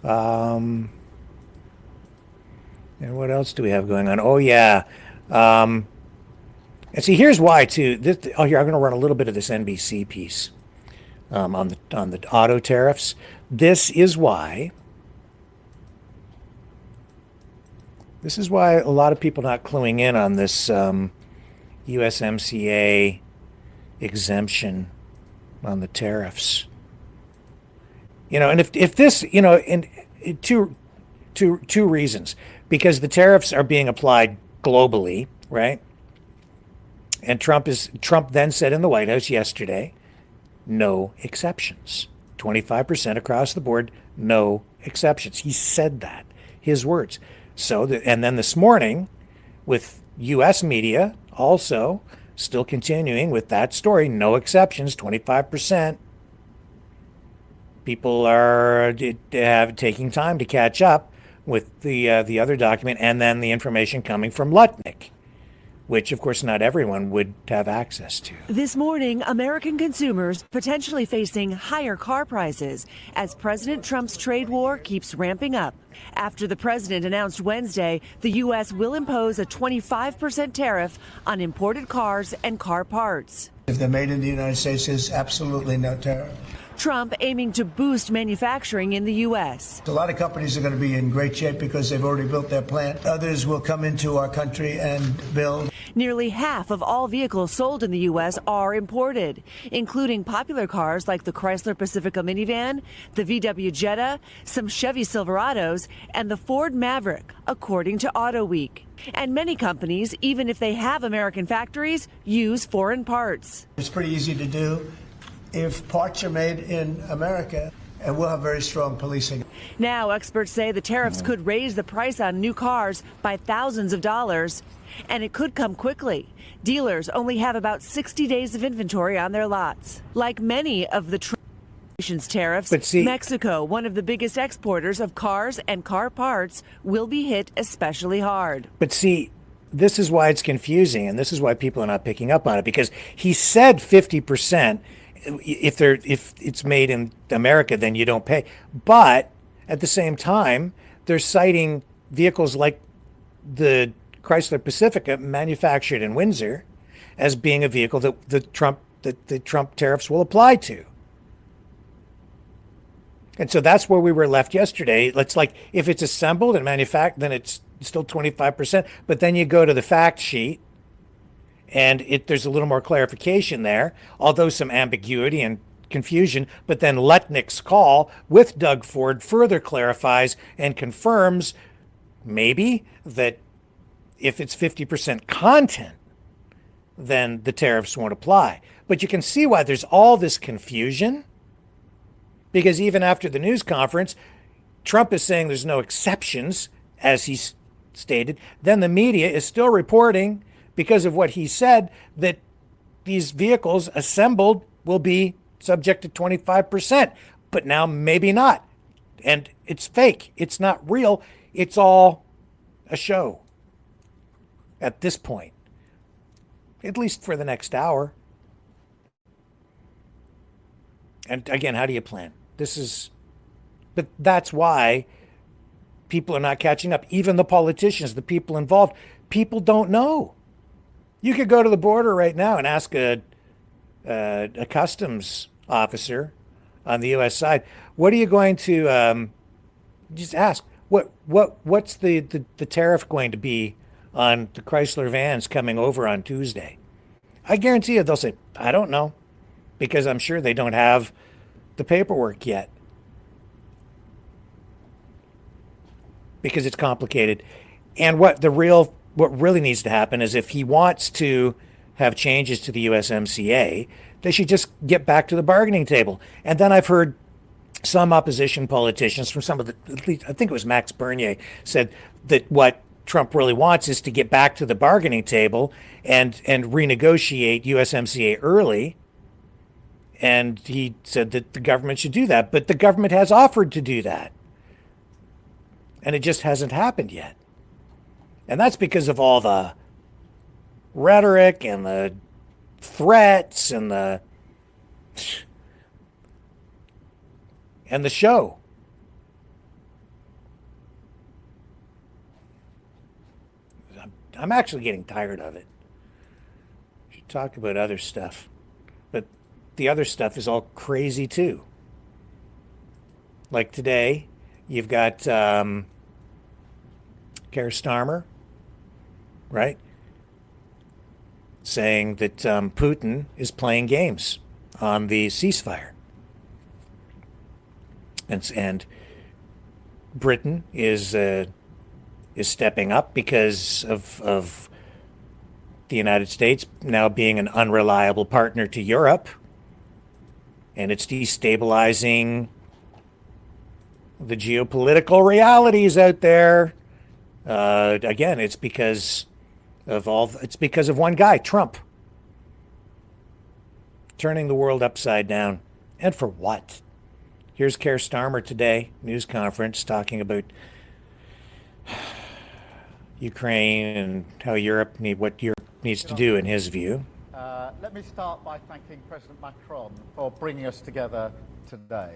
And what else do we have going on? Oh, yeah. And see, here's why, too. Here, I'm going to run a little bit of this NBC piece on the auto tariffs. This is why a lot of people not cluing in on this USMCA exemption on the tariffs. And if this, in two reasons, because the tariffs are being applied globally, right? And Trump then said in the White House yesterday, no exceptions. 25% across the board, no exceptions. He said that, his words. And then this morning, with U.S. media also still continuing with that story, no exceptions, 25%. People are taking time to catch up with the other document, and then the information coming from Lutnick, which, of course, not everyone would have access to. This morning, American consumers potentially facing higher car prices as President Trump's trade war keeps ramping up. After the president announced Wednesday the U.S. will impose a 25% tariff on imported cars and car parts. If they're made in the United States, there's absolutely no tariff. Trump aiming to boost manufacturing in the U.S. A lot of companies are going to be in great shape because they've already built their plant. Others will come into our country and build. Nearly half of all vehicles sold in the U.S. are imported, including popular cars like the Chrysler Pacifica minivan, the VW Jetta, some Chevy Silverados, and the Ford Maverick, according to Auto Week. And many companies, even if they have American factories, use foreign parts. It's pretty easy to do if parts are made in America, and we'll have very strong policing. Now, experts say the tariffs could raise the price on new cars by thousands of dollars, and it could come quickly. Dealers only have about 60 days of inventory on their lots. Like many of the nation's tariffs, Mexico, one of the biggest exporters of cars and car parts, will be hit especially hard. But see, this is why it's confusing, and this is why people are not picking up on it, because he said 50%. If it's made in America, then you don't pay. But at the same time, they're citing vehicles like the Chrysler Pacifica manufactured in Windsor as being a vehicle that the Trump tariffs will apply to. And so that's where we were left yesterday. It's like if it's assembled and manufactured, then it's still 25%. But then you go to the fact sheet, and there's a little more clarification there, although some ambiguity and confusion. But then Lutnick's call with Doug Ford further clarifies and confirms maybe that if it's 50% content, then the tariffs won't apply. But you can see why there's all this confusion, because even after the news conference, Trump is saying there's no exceptions, as he stated. Then the media is still reporting, because of what he said, that these vehicles assembled will be subject to 25%, but now maybe not. And it's fake. It's not real. It's all a show at this point, at least for the next hour. And again, how do you plan? But that's why people are not catching up. Even the politicians, the people involved, people don't know. You could go to the border right now and ask a customs officer on the U.S. side, what are you going to just ask? What's the tariff going to be on the Chrysler vans coming over on Tuesday? I guarantee you they'll say, I don't know, because I'm sure they don't have the paperwork yet, because it's complicated. And what the real what really needs to happen is if he wants to have changes to the USMCA, they should just get back to the bargaining table. And then I've heard some opposition politicians from some of the, at least I think it was Max Bernier, said that what Trump really wants is to get back to the bargaining table and renegotiate USMCA early. And he said that the government should do that. But the government has offered to do that. And it just hasn't happened yet. And that's because of all the rhetoric and the threats and the show. I'm actually getting tired of it. We should talk about other stuff. But the other stuff is all crazy too. Like today, you've got Keir Starmer, right? Saying that Putin is playing games on the ceasefire. And Britain is stepping up because of the United States now being an unreliable partner to Europe, and it's destabilizing the geopolitical realities out there. Again, it's because of one guy, Trump, turning the world upside down. And for what? Here's Keir Starmer today, news conference, talking about Ukraine and how what Europe needs to do in his view. Let me start by thanking President Macron for bringing us together today.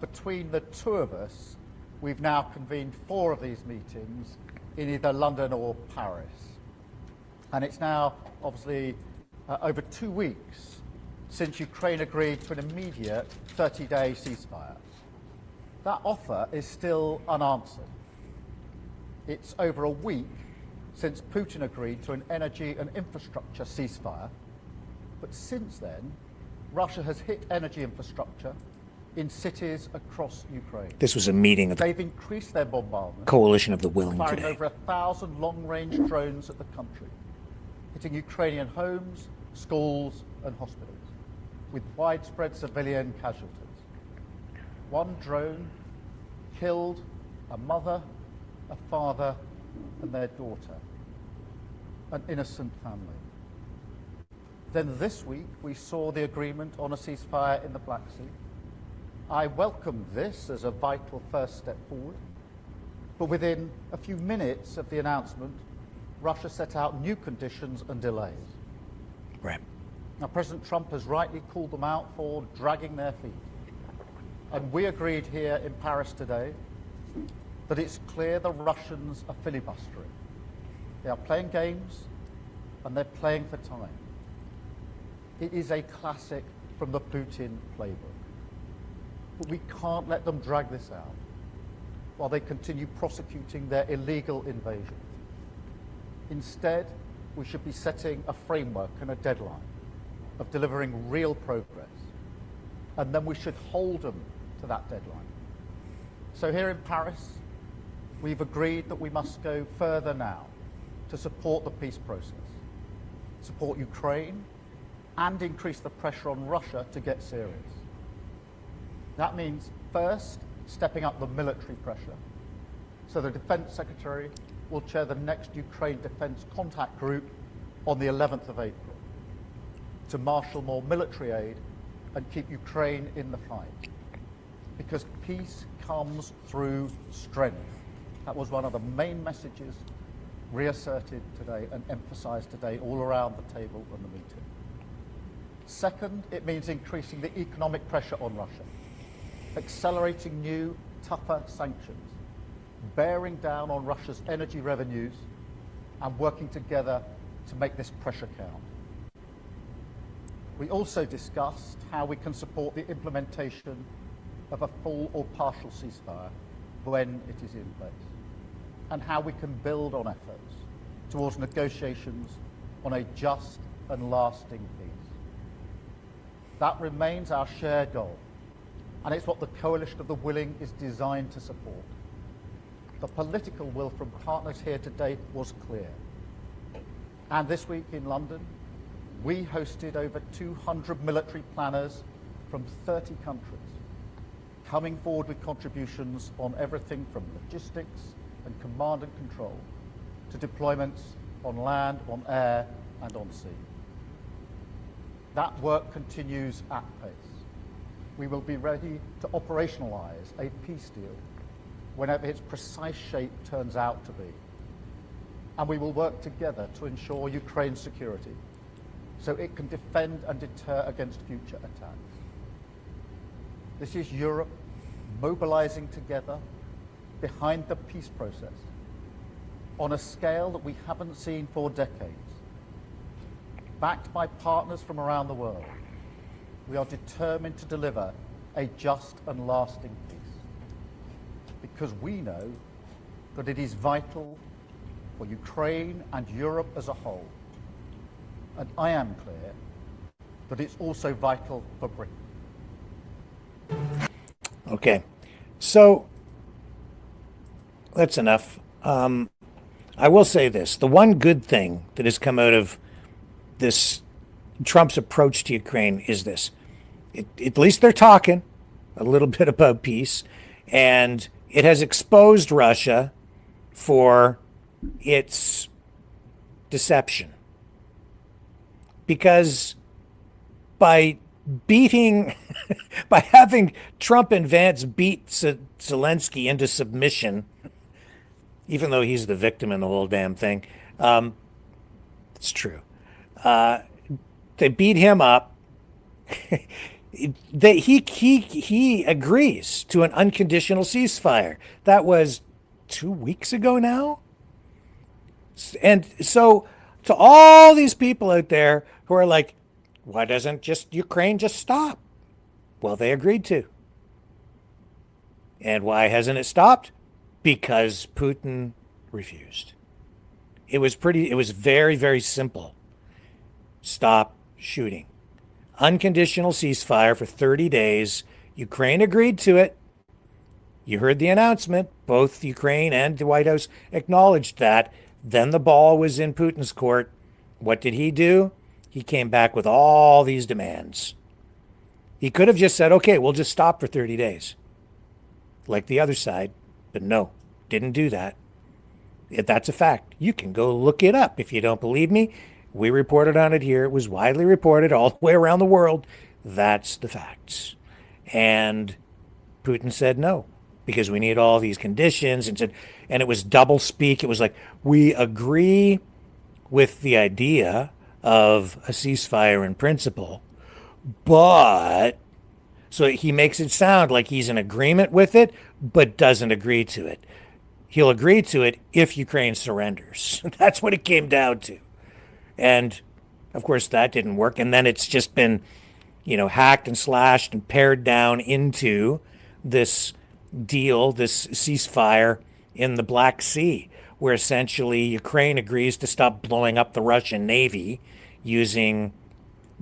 Between the two of us, we've now convened 4 of these meetings in either London or Paris. And it's now, obviously, over 2 weeks since Ukraine agreed to an immediate 30-day ceasefire. That offer is still unanswered. It's over a week since Putin agreed to an energy and infrastructure ceasefire. But since then, Russia has hit energy infrastructure in cities across Ukraine. This was a meeting of the They've increased their bombardment, Coalition of the Willing firing today. over 1,000 long-range drones at the country, hitting Ukrainian homes, schools and hospitals, with widespread civilian casualties. One drone killed a mother, a father and their daughter, an innocent family. Then this week we saw the agreement on a ceasefire in the Black Sea. I welcomed this as a vital first step forward, but within a few minutes of the announcement, Russia set out new conditions and delays. Right. Now, President Trump has rightly called them out for dragging their feet. And we agreed here in Paris today that it's clear the Russians are filibustering. They are playing games and they're playing for time. It is a classic from the Putin playbook. But we can't let them drag this out while they continue prosecuting their illegal invasion. Instead, we should be setting a framework and a deadline of delivering real progress. And then we should hold them to that deadline. So here in Paris, we've agreed that we must go further now to support the peace process, support Ukraine, and increase the pressure on Russia to get serious. That means, first, stepping up the military pressure. So the Defense Secretary will chair the next Ukraine Defense Contact Group on the 11th of April to marshal more military aid and keep Ukraine in the fight. Because peace comes through strength. That was one of the main messages reasserted today and emphasized today all around the table and the meeting. Second, it means increasing the economic pressure on Russia, accelerating new, tougher sanctions, bearing down on Russia's energy revenues, and working together to make this pressure count. We also discussed how we can support the implementation of a full or partial ceasefire when it is in place, and how we can build on efforts towards negotiations on a just and lasting peace. That remains our shared goal, and it's what the Coalition of the Willing is designed to support. The political will from partners here today was clear. And this week in London, we hosted over 200 military planners from 30 countries, coming forward with contributions on everything from logistics and command and control to deployments on land, on air, and on sea. That work continues at pace. We will be ready to operationalize a peace deal whenever its precise shape turns out to be. And we will work together to ensure Ukraine's security so it can defend and deter against future attacks. This is Europe mobilizing together behind the peace process on a scale that we haven't seen for decades. Backed by partners from around the world, we are determined to deliver a just and lasting peace, because we know that it is vital for Ukraine and Europe as a whole. And I am clear that it's also vital for Britain. Okay, so that's enough. I will say this. The one good thing that has come out of this Trump's approach to Ukraine is this. At least they're talking a little bit about peace, and it has exposed Russia for its deception. Because by beating, by having Trump and Vance beat Zelensky into submission, even though he's the victim in the whole damn thing, it's true. They beat him up. He agrees to an unconditional ceasefire. That was 2 weeks ago now. And so to all these people out there who are like, why doesn't just Ukraine just stop? Well, they agreed to. And why hasn't it stopped? Because Putin refused. It was very, very simple. Stop shooting. Unconditional ceasefire for 30 days. Ukraine agreed to it. You heard the announcement. Both Ukraine and the White House acknowledged that. Then the ball was in Putin's court. What did he do? He came back with all these demands. He could have just said, okay, we'll just stop for 30 days. Like the other side. But no, didn't do that. That's a fact. You can go look it up if you don't believe me. We reported on it here. It was widely reported all the way around the world. That's the facts. And Putin said no, because we need all these conditions. And it was double speak. It was like, we agree with the idea of a ceasefire in principle, but... So he makes it sound like he's in agreement with it, but doesn't agree to it. He'll agree to it if Ukraine surrenders. That's what it came down to. And, of course, that didn't work. And then it's just been, hacked and slashed and pared down into this deal, this ceasefire in the Black Sea, where essentially Ukraine agrees to stop blowing up the Russian Navy using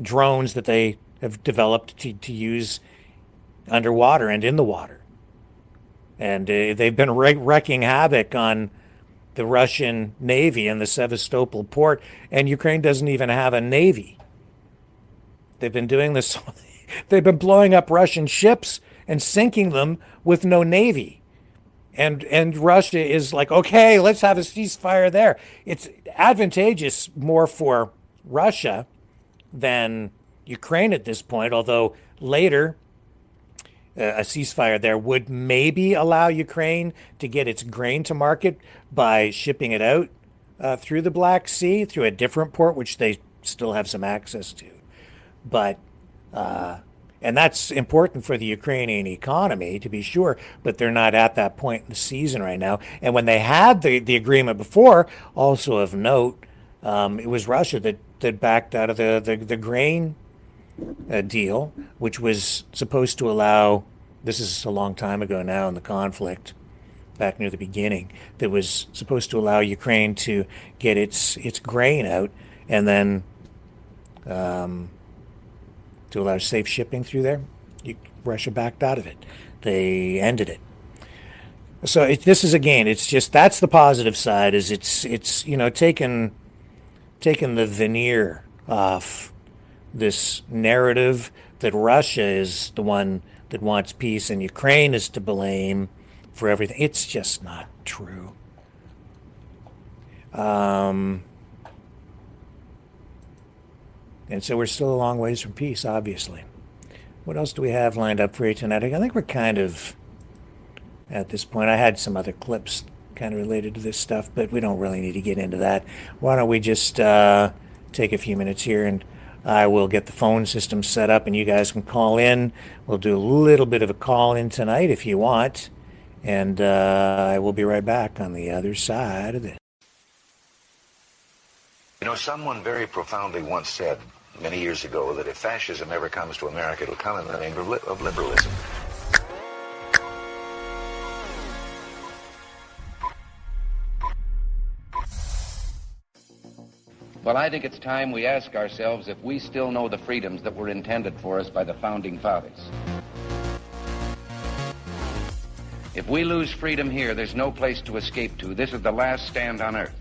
drones that they have developed to use underwater and in the water. And they've been wreaking havoc on the Russian Navy in the Sevastopol port, and Ukraine doesn't even have a navy. They've been doing this. They've been blowing up Russian ships and sinking them with no navy. And Russia is like, okay, let's have a ceasefire there. It's advantageous more for Russia than Ukraine at this point, although later a ceasefire there would maybe allow Ukraine to get its grain to market by shipping it out through the Black Sea, through a different port, which they still have some access to. But, and that's important for the Ukrainian economy, to be sure, but they're not at that point in the season right now. And when they had the agreement before, also of note, it was Russia that backed out of the grain deal, which was supposed to allow, this is a long time ago now in the conflict, back near the beginning, that was supposed to allow Ukraine to get its grain out and then to allow safe shipping through there. Russia backed out of it. They ended it. So this is again, it's just that's the positive side. Is it's taking the veneer off this narrative that Russia is the one that wants peace and Ukraine is to blame for everything. It's just not true. And so we're still a long ways from peace, obviously. What else do we have lined up for you tonight? I think we're kind of at this point. I had some other clips kind of related to this stuff, but we don't really need to get into that. Why don't we just take a few minutes here and I will get the phone system set up and you guys can call in. We'll do a little bit of a call in tonight if you want. And I will be right back on the other side of this. You know, someone very profoundly once said many years ago that if fascism ever comes to America, it'll come in the name of liberalism. Well, I think it's time we ask ourselves if we still know the freedoms that were intended for us by the Founding Fathers. If we lose freedom here, there's no place to escape to. This is the last stand on Earth.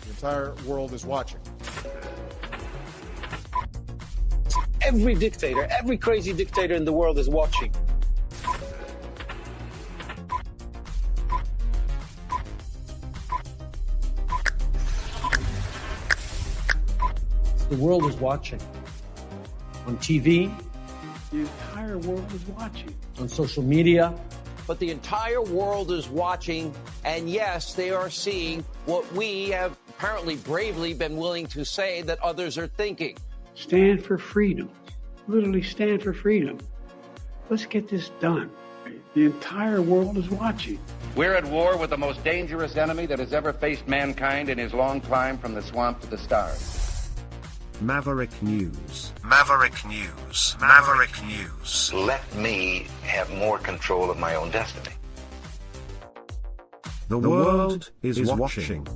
The entire world is watching. Every dictator, every crazy dictator in the world is watching. The world is watching. On TV, the entire world is watching. On social media. But the entire world is watching, and yes, they are seeing what we have apparently bravely been willing to say that others are thinking. Stand for freedom. Literally stand for freedom. Let's get this done. The entire world is watching. We're at war with the most dangerous enemy that has ever faced mankind in his long climb from the swamp to the stars. Maverick News. Maverick News. Maverick News. Let me have more control of my own destiny. The world is watching.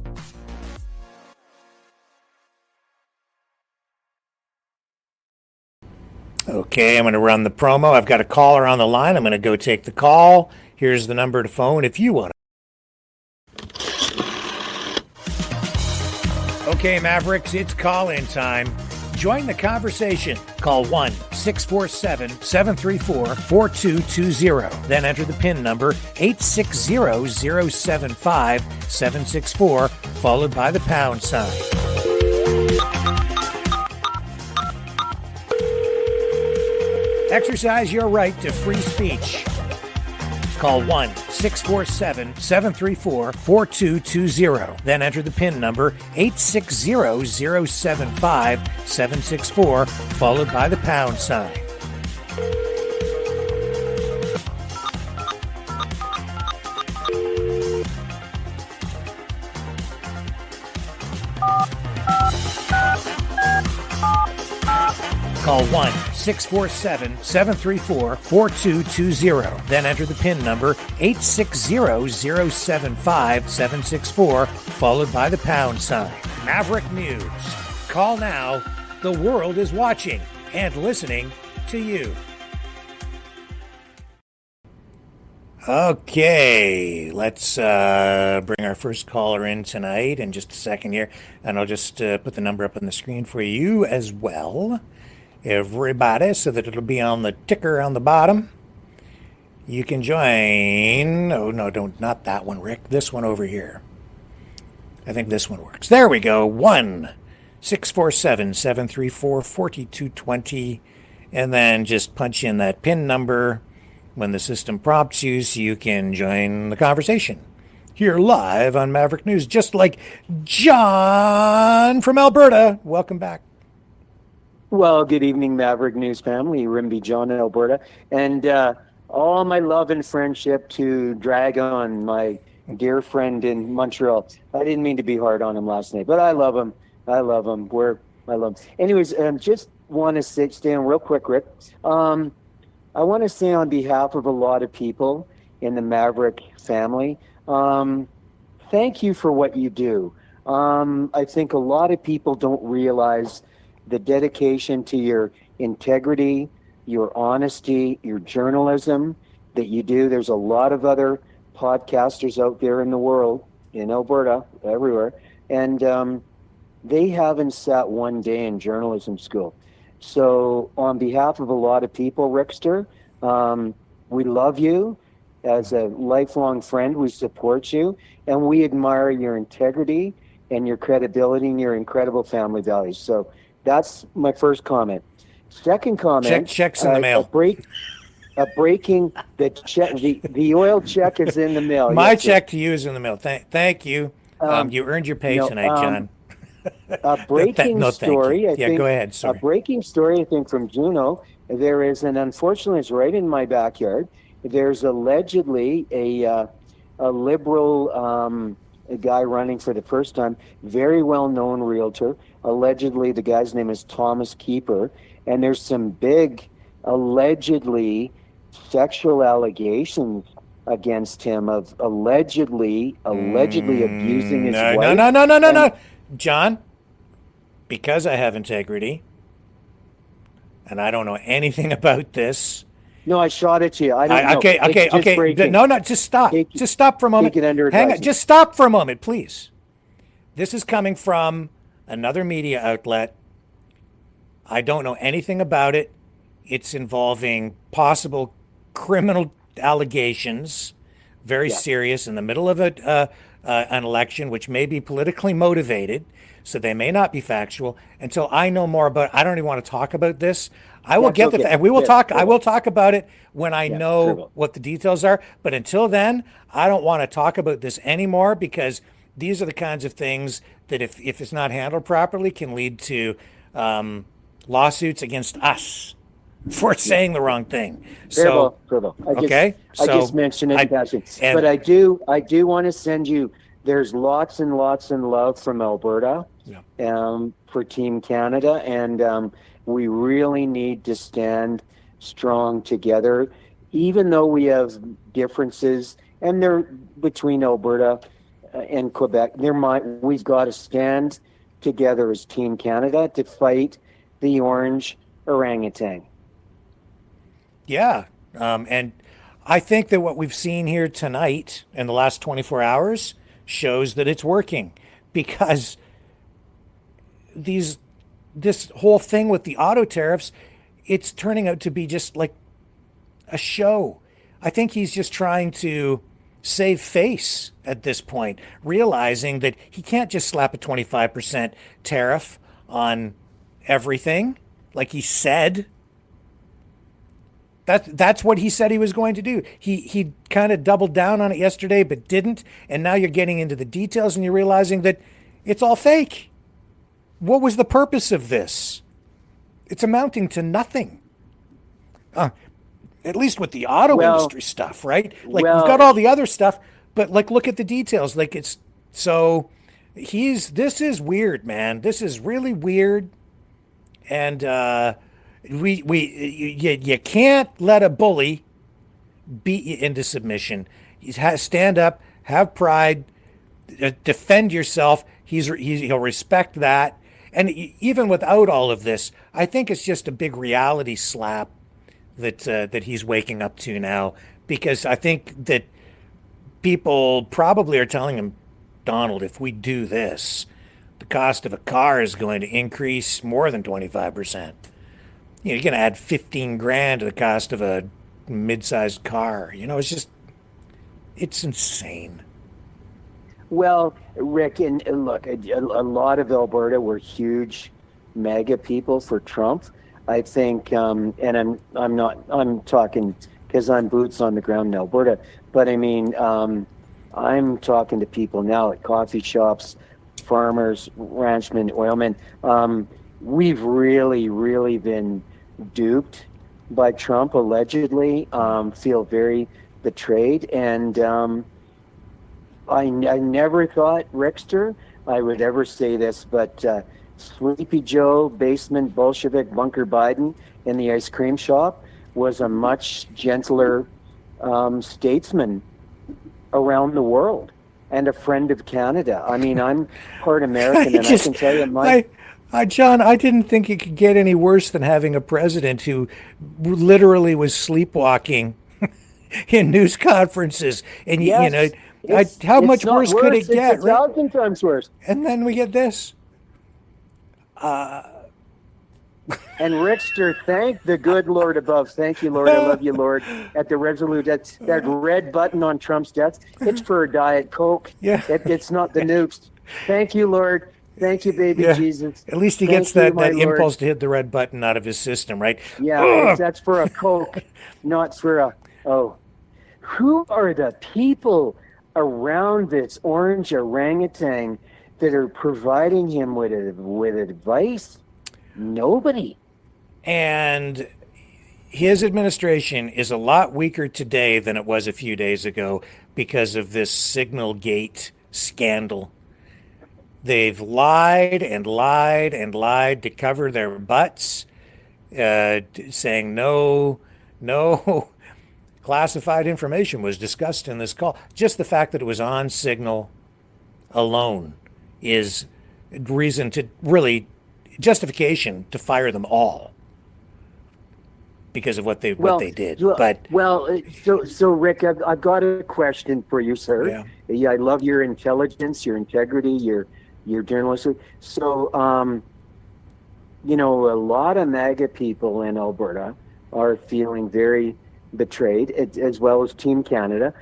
Okay, I'm going to run the promo. I've got a caller on the line. I'm going to go take the call. Here's the number to phone if you want to. Okay, Mavericks, it's call-in time. Join the conversation. Call 1-647-734-4220. Then enter the PIN number 860-075-764, followed by the pound sign. Exercise your right to free speech. Call 1-647-734-4220. Then enter the PIN number 860-075-764, followed by the pound sign. Call 1-647-734-4220. Then enter the PIN number 860-075-764, followed by the pound sign. Maverick News. Call now. The world is watching and listening to you. Okay, let's bring our first caller in tonight in just a second here, and I'll just put the number up on the screen for you as well, everybody, so that it'll be on the ticker on the bottom. You can join. Oh, no, not that one, Rick. This one over here. I think this one works. There we go. 1-647-734-4220, and then just punch in that PIN number when the system prompts you so you can join the conversation here live on Maverick News, just like John from Alberta. Welcome back. Well, good evening, Maverick News family. Rimby John in Alberta. And all my love and friendship to Dragon, my dear friend in Montreal. I didn't mean to be hard on him last night, but I love him. I love him. I love him. Anyways, just want to stay on real quick, Rick. I want to say on behalf of a lot of people in the Maverick family, thank you for what you do. I think a lot of people don't realize the dedication to your integrity, your honesty, your journalism that you do. There's a lot of other podcasters out there in the world, in Alberta, everywhere, and they haven't sat one day in journalism school. So on behalf of a lot of people, Rickster, we love you. As a lifelong friend, we support you, and we admire your integrity and your credibility and your incredible family values. So that's my first comment. Second comment. Checks in the mail. The oil check is in the mail. My Yes, check to you is in the mail. Thank you. You earned your pay tonight, John. A breaking story. I think, go ahead. Sorry. A breaking story, I think, from Juneau. There is, and unfortunately, it's right in my backyard. There's allegedly a liberal a guy running for the first time, very well-known realtor. Allegedly, the guy's name is Thomas Keeper, and there's some big, allegedly, sexual allegations against him of allegedly abusing his wife. No. John, because I have integrity, and I don't know anything about this. No, I shot at you. I don't know. Okay. Breaking. No, just stop. Just stop for a moment. Hang on. Just stop for a moment, please. This is coming from another media outlet. I don't know anything about it. It's involving possible criminal allegations, very serious, in the middle of an election, which may be politically motivated, so they may not be factual. Until I know more about it, I don't even want to talk about this. I will get and we will talk. I will talk about it when I know what the details are. But until then, I don't want to talk about this anymore, because these are the kinds of things that, if it's not handled properly, can lead to lawsuits against us for saying the wrong thing. So, I just mentioned it in passing. But I do want to send you. There's lots and lots of love from Alberta for Team Canada, and we really need to stand strong together, even though we have differences, and they're between Alberta and Quebec. We've got to stand together as Team Canada to fight the orange orangutan. Yeah, and I think that what we've seen here tonight in the last 24 hours shows that it's working, because this whole thing with the auto tariffs, it's turning out to be just like a show. I think he's just trying to save face at this point, realizing that he can't just slap a 25% tariff on everything like he said. That's what he said he was going to do. He kind of doubled down on it yesterday, but didn't. And now you're getting into the details and you're realizing that it's all fake. What was the purpose of this? It's amounting to nothing. At least with the auto industry stuff, right? Like, we've got all the other stuff, but like, look at the details. Like, it's so this is weird, man. This is really weird. And you can't let a bully beat you into submission. Stand up, have pride, defend yourself. He'll respect that. And even without all of this, I think it's just a big reality slap that he's waking up to now, because I think that people probably are telling him, Donald, if we do this, the cost of a car is going to increase more than 25%. You're going to add $15,000 to the cost of a mid-sized car. It's insane. Well, Rick, and look, a lot of Alberta were huge MAGA people for Trump. I think, and I'm talking because I'm boots on the ground in Alberta, but I mean, I'm talking to people now at coffee shops, farmers, ranchmen, oilmen. We've really, really been duped by Trump, allegedly, feel very betrayed. And I never thought, Rickster, I would ever say this, but Sleepy Joe, basement Bolshevik Bunker Biden in the ice cream shop was a much gentler statesman around the world and a friend of Canada. I mean, I'm part American, and I can tell you, John, I didn't think it could get any worse than having a president who literally was sleepwalking in news conferences. And, Yes, how it's much not worse could it It's get, right? 1,000 times worse. And then we get this. And Richter, thank the good Lord above. Thank you, Lord. I love you, Lord. At the Resolute, that red button on Trump's desk, it's for a Diet Coke. Yeah. It's not the nukes. Thank you, Lord. Thank you, baby Jesus. At least he Thank gets you, that my Lord. impulse to hit the red button out of his system, right? Yeah, that's for a Coke, not for a. Oh, who are the people around this orange orangutan that are providing him with advice? Nobody. And his administration is a lot weaker today than it was a few days ago because of this Signal Gate scandal. They've lied and lied and lied to cover their butts, saying no classified information was discussed in this call. Just the fact that it was on Signal alone is reason to really justification to fire them all because of what they did. So Rick, I've got a question for you, sir. Yeah, I love your intelligence, your integrity, your journalism. So, a lot of MAGA people in Alberta are feeling very betrayed, as well as Team Canada.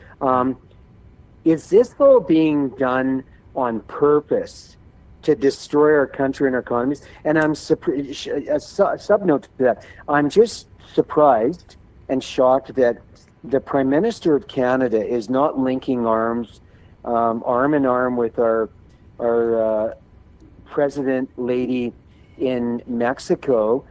Is this all being done on purpose to destroy our country and our economies? And I'm a subnote to that. I'm just surprised and shocked that the Prime Minister of Canada is not linking arms, arm in arm with our President lady in Mexico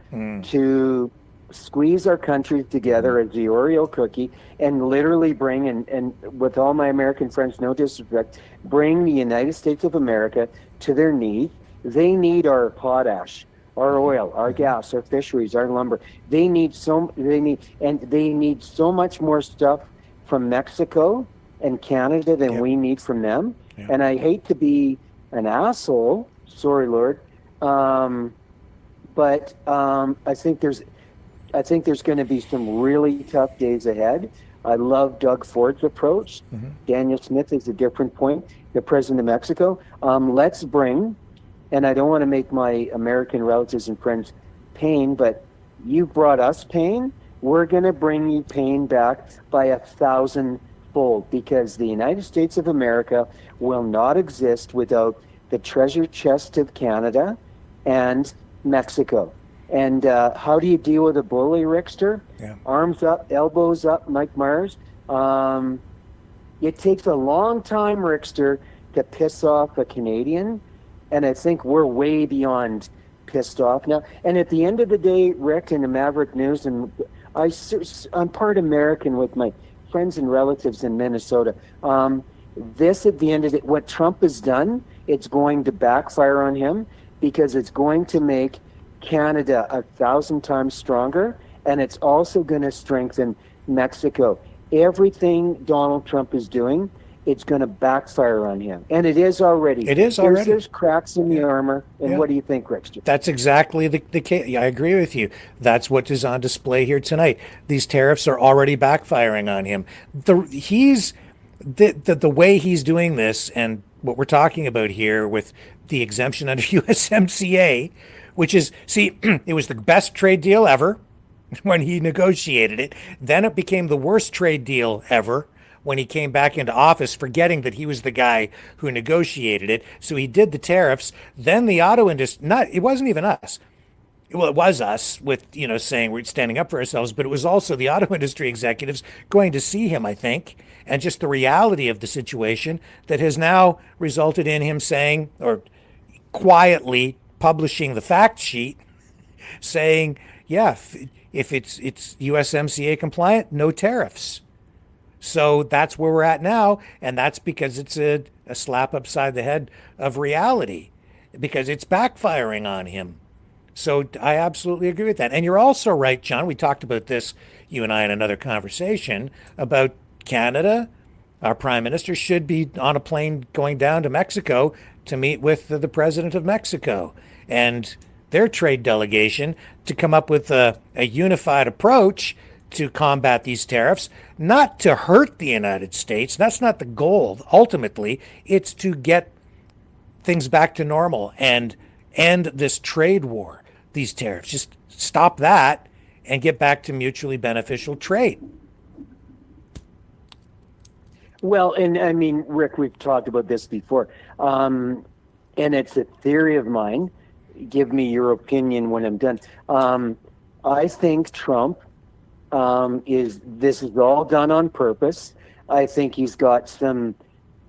to squeeze our countries together as the Oreo cookie and literally bring, and with all my American friends, no disrespect, bring the United States of America to their knees. They need our potash, our oil, our gas, our fisheries, our lumber. They need so much more stuff from Mexico and Canada than we need from them. And I hate to be an asshole, sorry, Lord, but I think there's going to be some really tough days ahead. I love Doug Ford's approach. Daniel Smith is a different point. The president of Mexico. Let's bring, and I don't want to make my American relatives and friends pain, but you brought us pain. We're going to bring you pain back by 1,000-fold, because the United States of America will not exist without the treasure chest of Canada and Mexico. And how do you deal with a bully, Rickster? Arms up, elbows up, Mike Myers. It takes a long time, Rickster, to piss off a Canadian. And I think we're way beyond pissed off now. And at the end of the day, Rick, in the Maverick News, and I'm part American with my friends and relatives in Minnesota. This, at the end of it, what Trump has done, it's going to backfire on him, because it's going to make Canada 1,000 times stronger, and it's also going to strengthen Mexico. Everything Donald Trump is doing, it's going to backfire on him, and it is already. There's cracks in the armor. And what do you think, Rick? That's exactly the case. Yeah, I agree with you. That's what is on display here tonight. These tariffs are already backfiring on him. The way he's doing this, and what we're talking about here with the exemption under USMCA, which is, see, it was the best trade deal ever when he negotiated it. Then it became the worst trade deal ever when he came back into office, forgetting that he was the guy who negotiated it. So he did the tariffs. Then the auto industry, it wasn't even us. Well, it was us with, saying we're standing up for ourselves, but it was also the auto industry executives going to see him, I think, and just the reality of the situation that has now resulted in him saying, or quietly publishing the fact sheet saying, yeah, if it's USMCA compliant, no tariffs. So that's where we're at now, and that's because it's a slap upside the head of reality, because it's backfiring on him. So I absolutely agree with that. And you're also right, John. We talked about this, you and I, in another conversation about Canada. Our prime minister should be on a plane going down to Mexico to meet with the president of Mexico and their trade delegation to come up with a unified approach to combat these tariffs, not to hurt the United States. That's not the goal. Ultimately, it's to get things back to normal and end this trade war, these tariffs. Just stop that and get back to mutually beneficial trade. Well, and I mean, Rick, we've talked about this before, and it's a theory of mine. Give me your opinion when I'm done. I think Trump this is all done on purpose. I think he's got some,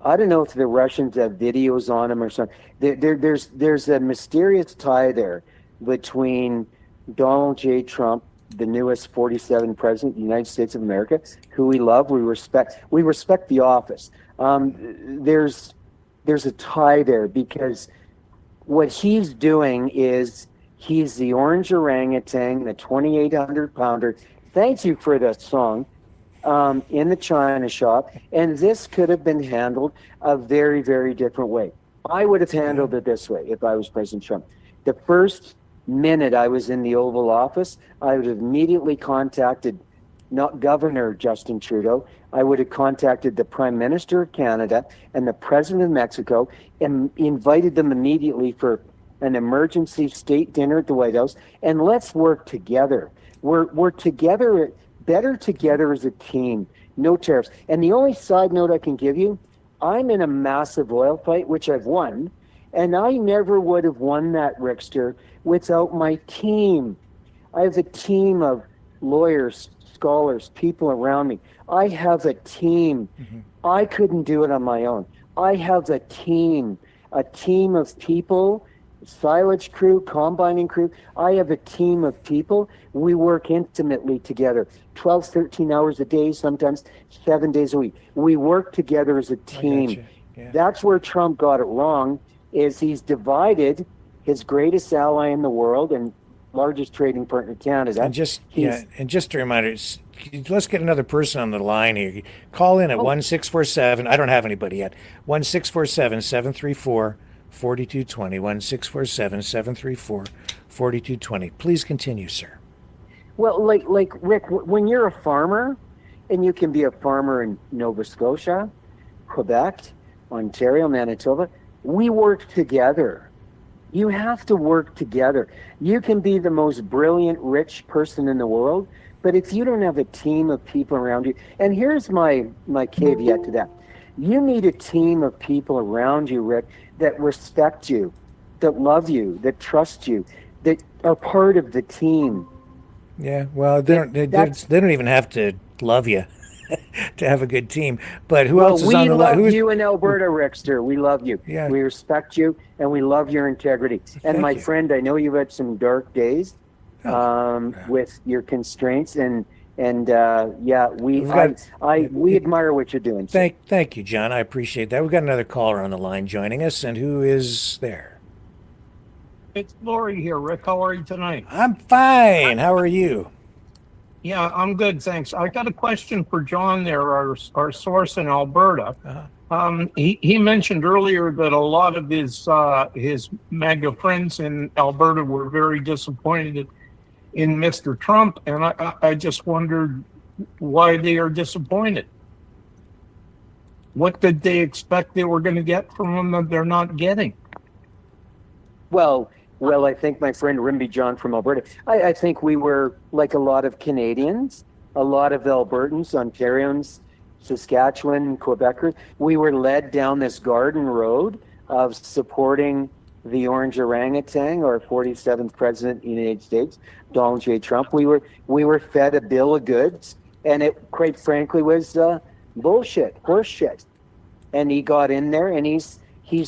I don't know if the Russians have videos on him or something. There's a mysterious tie there between Donald J. Trump, the newest 47th president of the United States of America, who we love, we respect the office. There's a tie there because what he's doing is he's the orange orangutan, the 2,800 pounder. Thank you for that song. In the China shop, and this could have been handled a very, very different way. I would have handled it this way if I was President Trump. The first minute I was in the Oval Office, I would have immediately contacted not Governor Justin Trudeau. I would have contacted the Prime Minister of Canada and the President of Mexico and invited them immediately for an emergency state dinner at the White House, and let's work together. We're together, better together as a team. No tariffs. And the only side note I can give you, I'm in a massive oil fight, which I've won, and I never would have won that, Rickster, without my team. I have a team of lawyers, scholars, people around me. I have a team. I couldn't do it on my own. I have a team of people, silage crew, combining crew. I have a team of people. We work intimately together, 12, 13 hours a day, sometimes 7 days a week. We work together as a team. Yeah. That's where Trump got it wrong, is he's divided his greatest ally in the world and largest trading partner, Canada. And just a reminder, let's get another person on the line here. Call in at 1-647. I don't have anybody yet. 1-647-734-4220. 1-647-734-4220. Please continue, sir. Well, like Rick, when you're a farmer, and you can be a farmer in Nova Scotia, Quebec, Ontario, Manitoba, we work together. You have to work together. You can be the most brilliant, rich person in the world, but if you don't have a team of people around you, and here's my caveat to that. You need a team of people around you, Rick, that respect you, that love you, that trust you, that are part of the team. Yeah, well, they don't even have to love you to have a good team. But who else is on the line? We love you in Alberta, Rickster. We love you. Yeah. We respect you, and we love your integrity. And my friend, I know you've had some dark days with your constraints, and we admire what you're doing. Thank you, John. I appreciate that. We've got another caller on the line joining us, and who is there? It's Lori here, Rick. How are you tonight? I'm fine. How are you? Yeah, I'm good, thanks. I got a question for John there, our source in Alberta. He mentioned earlier that a lot of his MAGA friends in Alberta were very disappointed in Mr. Trump, and I just wondered why they are disappointed. What did they expect they were going to get from him that they're not getting? Well, I think my friend Rimby John from Alberta, I think we were like a lot of Canadians, a lot of Albertans, Ontarians, Saskatchewan, Quebecers. We were led down this garden road of supporting the orange orangutan, or 47th president of the United States, Donald J. Trump. We were fed a bill of goods, and it quite frankly was bullshit, horse shit. And he got in there, and he's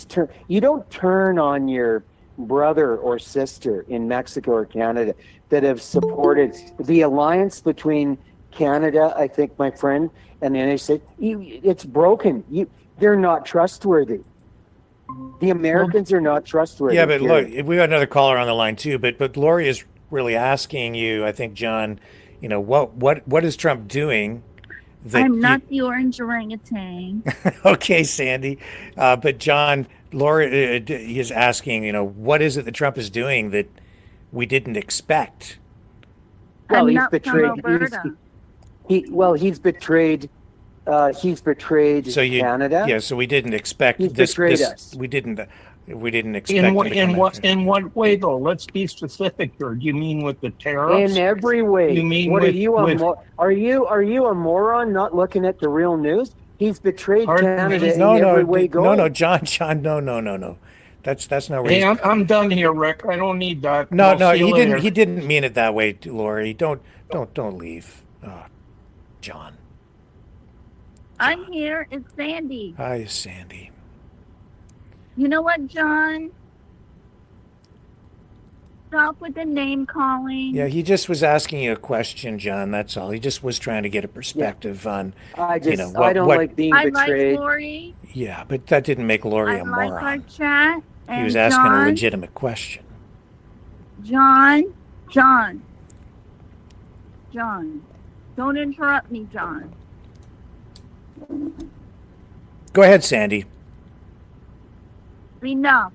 turned. You don't turn on your brother or sister in Mexico or Canada that have supported the alliance between Canada, I think, my friend, and the United States. It's broken. They're not trustworthy. The Americans are not trustworthy. Yeah, but look, we got another caller on the line too. But Lori is really asking you, I think, John, what is Trump doing? I'm not the orange orangutan. Okay, Sandy. But John, Lori is asking, what is it that Trump is doing that we didn't expect? Well, I'm he's not betrayed. from Alberta. He's betrayed. He's betrayed Canada. Yeah, so we didn't expect He's this. betrayed us. We didn't expect In him what to come after. in what way though? Let's be specific here. Do you mean with the tariffs? In every way. You mean what with, are you are you a moron not looking at the real news? He's betrayed Canada in every way going. No, John, no. That's not Hey, reason. I'm done here, Rick. I don't need that. No, I'll see he you didn't. later. He didn't mean it that way, Lori. Don't leave, John. I'm here. It's Sandy. Hi, Sandy. You know what, John? Stop with the name calling. Yeah, he just was asking you a question, John. That's all. He just was trying to get a perspective on. I don't what, like being I betrayed. like Lori. Yeah, but that didn't make Lori I a like moron. our chat. He was asking a legitimate question. John. Don't interrupt me, John. Go ahead, Sandy. Enough.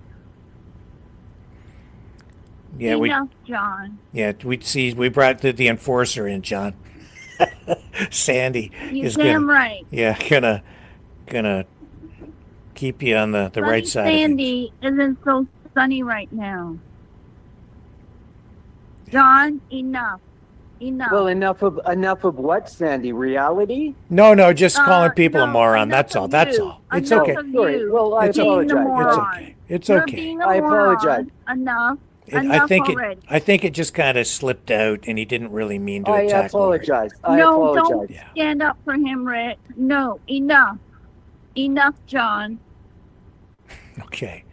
Yeah, Enough, John. Yeah, we brought the enforcer in, John. Sandy You're is damn gonna, right. Yeah, gonna keep you on the right side. Sandy isn't so sunny right now. John, enough. Well, enough of what, Sandy? Reality? No, just calling people a moron. enough That's all. of That's you. all. It's Enough okay. of you. Well, I It's okay. Being a apologize. moron. It's You're okay. being a I moron. apologize. Enough. I Enough think already. I think it just kind of slipped out, and he didn't really mean to I attack Lori. apologize. No, don't stand up for him, Rick. No, enough. Enough, John. Okay.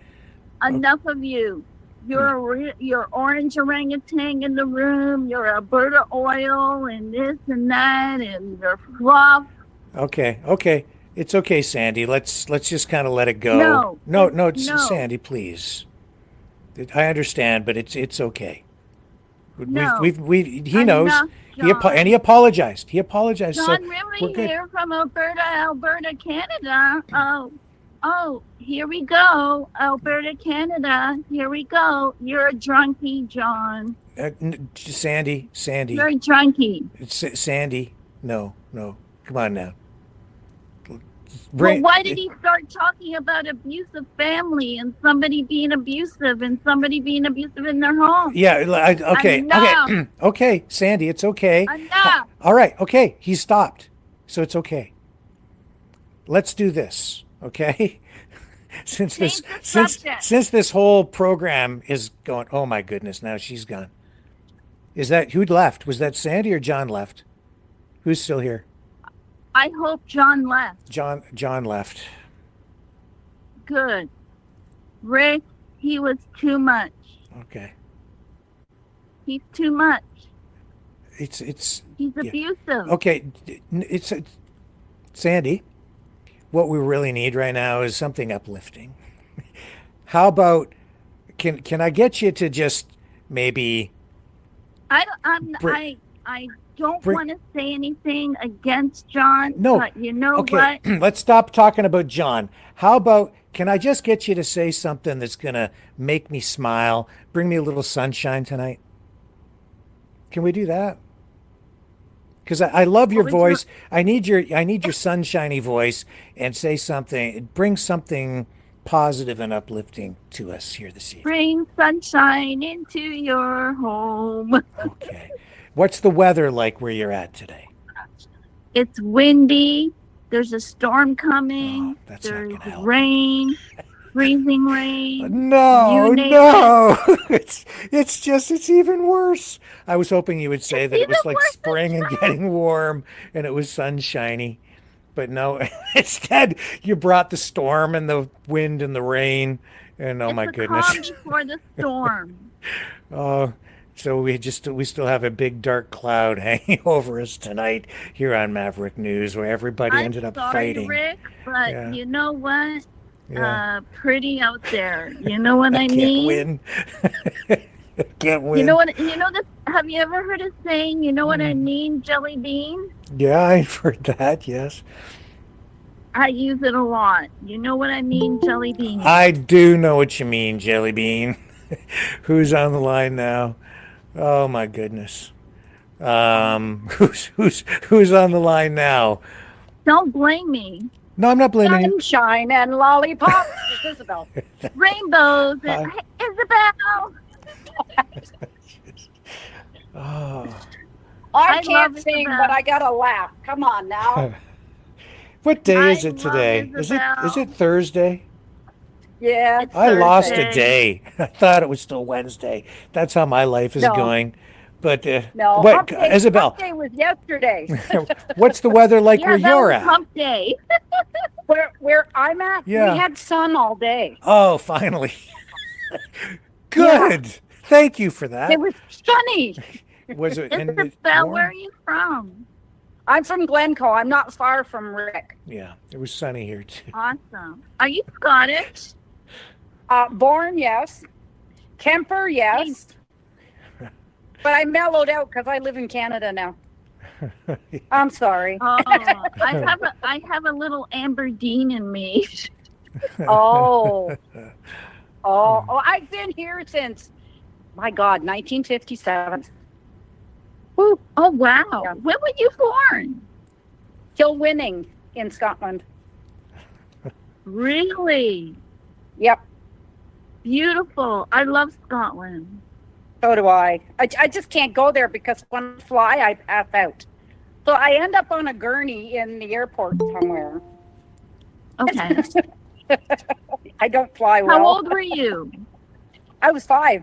Enough of you. You're orange orangutan in the room. You're Alberta oil and this and that and you're fluff. Okay. It's okay, Sandy. Let's just kind of let it go. No, Sandy, please. I understand, but it's okay. No. He knows. Enough, John. He apologized. He apologized. John so Rimley we're good. here from Alberta, Canada. Oh, here we go. Alberta, Canada. Here we go. You're a drunkie, John. Sandy. You're a drunkie. Sandy. No. Come on now. Well, why did he start talking about abusive family and somebody being abusive and somebody being abusive in their home? Yeah, okay. Enough. Okay, Sandy, it's okay. Enough. All right, okay. He stopped. So it's okay. Let's do this, okay? Since this whole program is going, oh my goodness, now she's gone. Who left? Was that Sandy or John left? Who's still here? I hope John left. John left. Good. Rick, he was too much. Okay. He's too much. He's abusive. Okay, it's Sandy. What we really need right now is something uplifting. How about can I get you to just maybe? I don't want to say anything against John. No. But you know Okay. what? Let's stop talking about John. How about can I just get you to say something that's gonna make me smile, bring me a little sunshine tonight? Can we do that? Because I love your voice. I need your sunshiny voice, and say something. Bring something positive and uplifting to us here this evening. Bring sunshine into your home. Okay. What's the weather like where you're at today? It's windy. There's a storm coming. There's rain. Freezing rain. No. It's even worse. I was hoping you would say that it was like spring and getting warm and it was sunshiny. But instead you brought the storm and the wind and the rain and oh my goodness. Calm before the storm. Oh, so we still have a big dark cloud hanging over us tonight here on Maverick News where everybody ended up fighting. Rick, but Yeah. you know what? Yeah. Pretty out there. You know what I mean? Can't win. You know what? Have you ever heard a saying? You know what I mean? Jelly bean. Yeah, I've heard that. Yes. I use it a lot. You know what I mean? Jelly bean. I do know what you mean, Jelly Bean. Who's on the line now? Oh my goodness. Who's on the line now? Don't blame me. No, I'm not blaming you. Sunshine and lollipops. It's Isabel. Rainbows and Isabel. Oh. I I can't love sing, Isabel. but I gotta laugh. Come on now. What day I is it love today? Is Isabel. it Thursday? Yeah. It's I lost a Thursday. day. I thought it was still Wednesday. That's how my life is No. going. But No, what, hump Isabel? day was yesterday. What's the weather like Yeah, where that you're was at? hump day. Where I'm at, Yeah. we had sun all day. Oh, finally. Good. Thank you for that. It was sunny. Was it? And it Isabel, warm? where are you from? I'm from Glencoe. I'm not far from Rick. Yeah, it was sunny here too. Awesome. Are you Scottish? Born, yes. Kemper, yes. But I mellowed out because I live in Canada now. I'm sorry. Oh, I have a little Aberdeen in me. Oh. Oh, I've been here since, my God, 1957. Woo. Oh wow. Yeah. When were you born? Kilwinning in Scotland. Really? Yep. Beautiful. I love Scotland. So do I. I just can't go there because when I fly, I pass out. So I end up on a gurney in the airport somewhere. Okay. I don't fly well. How old were you? I was 5.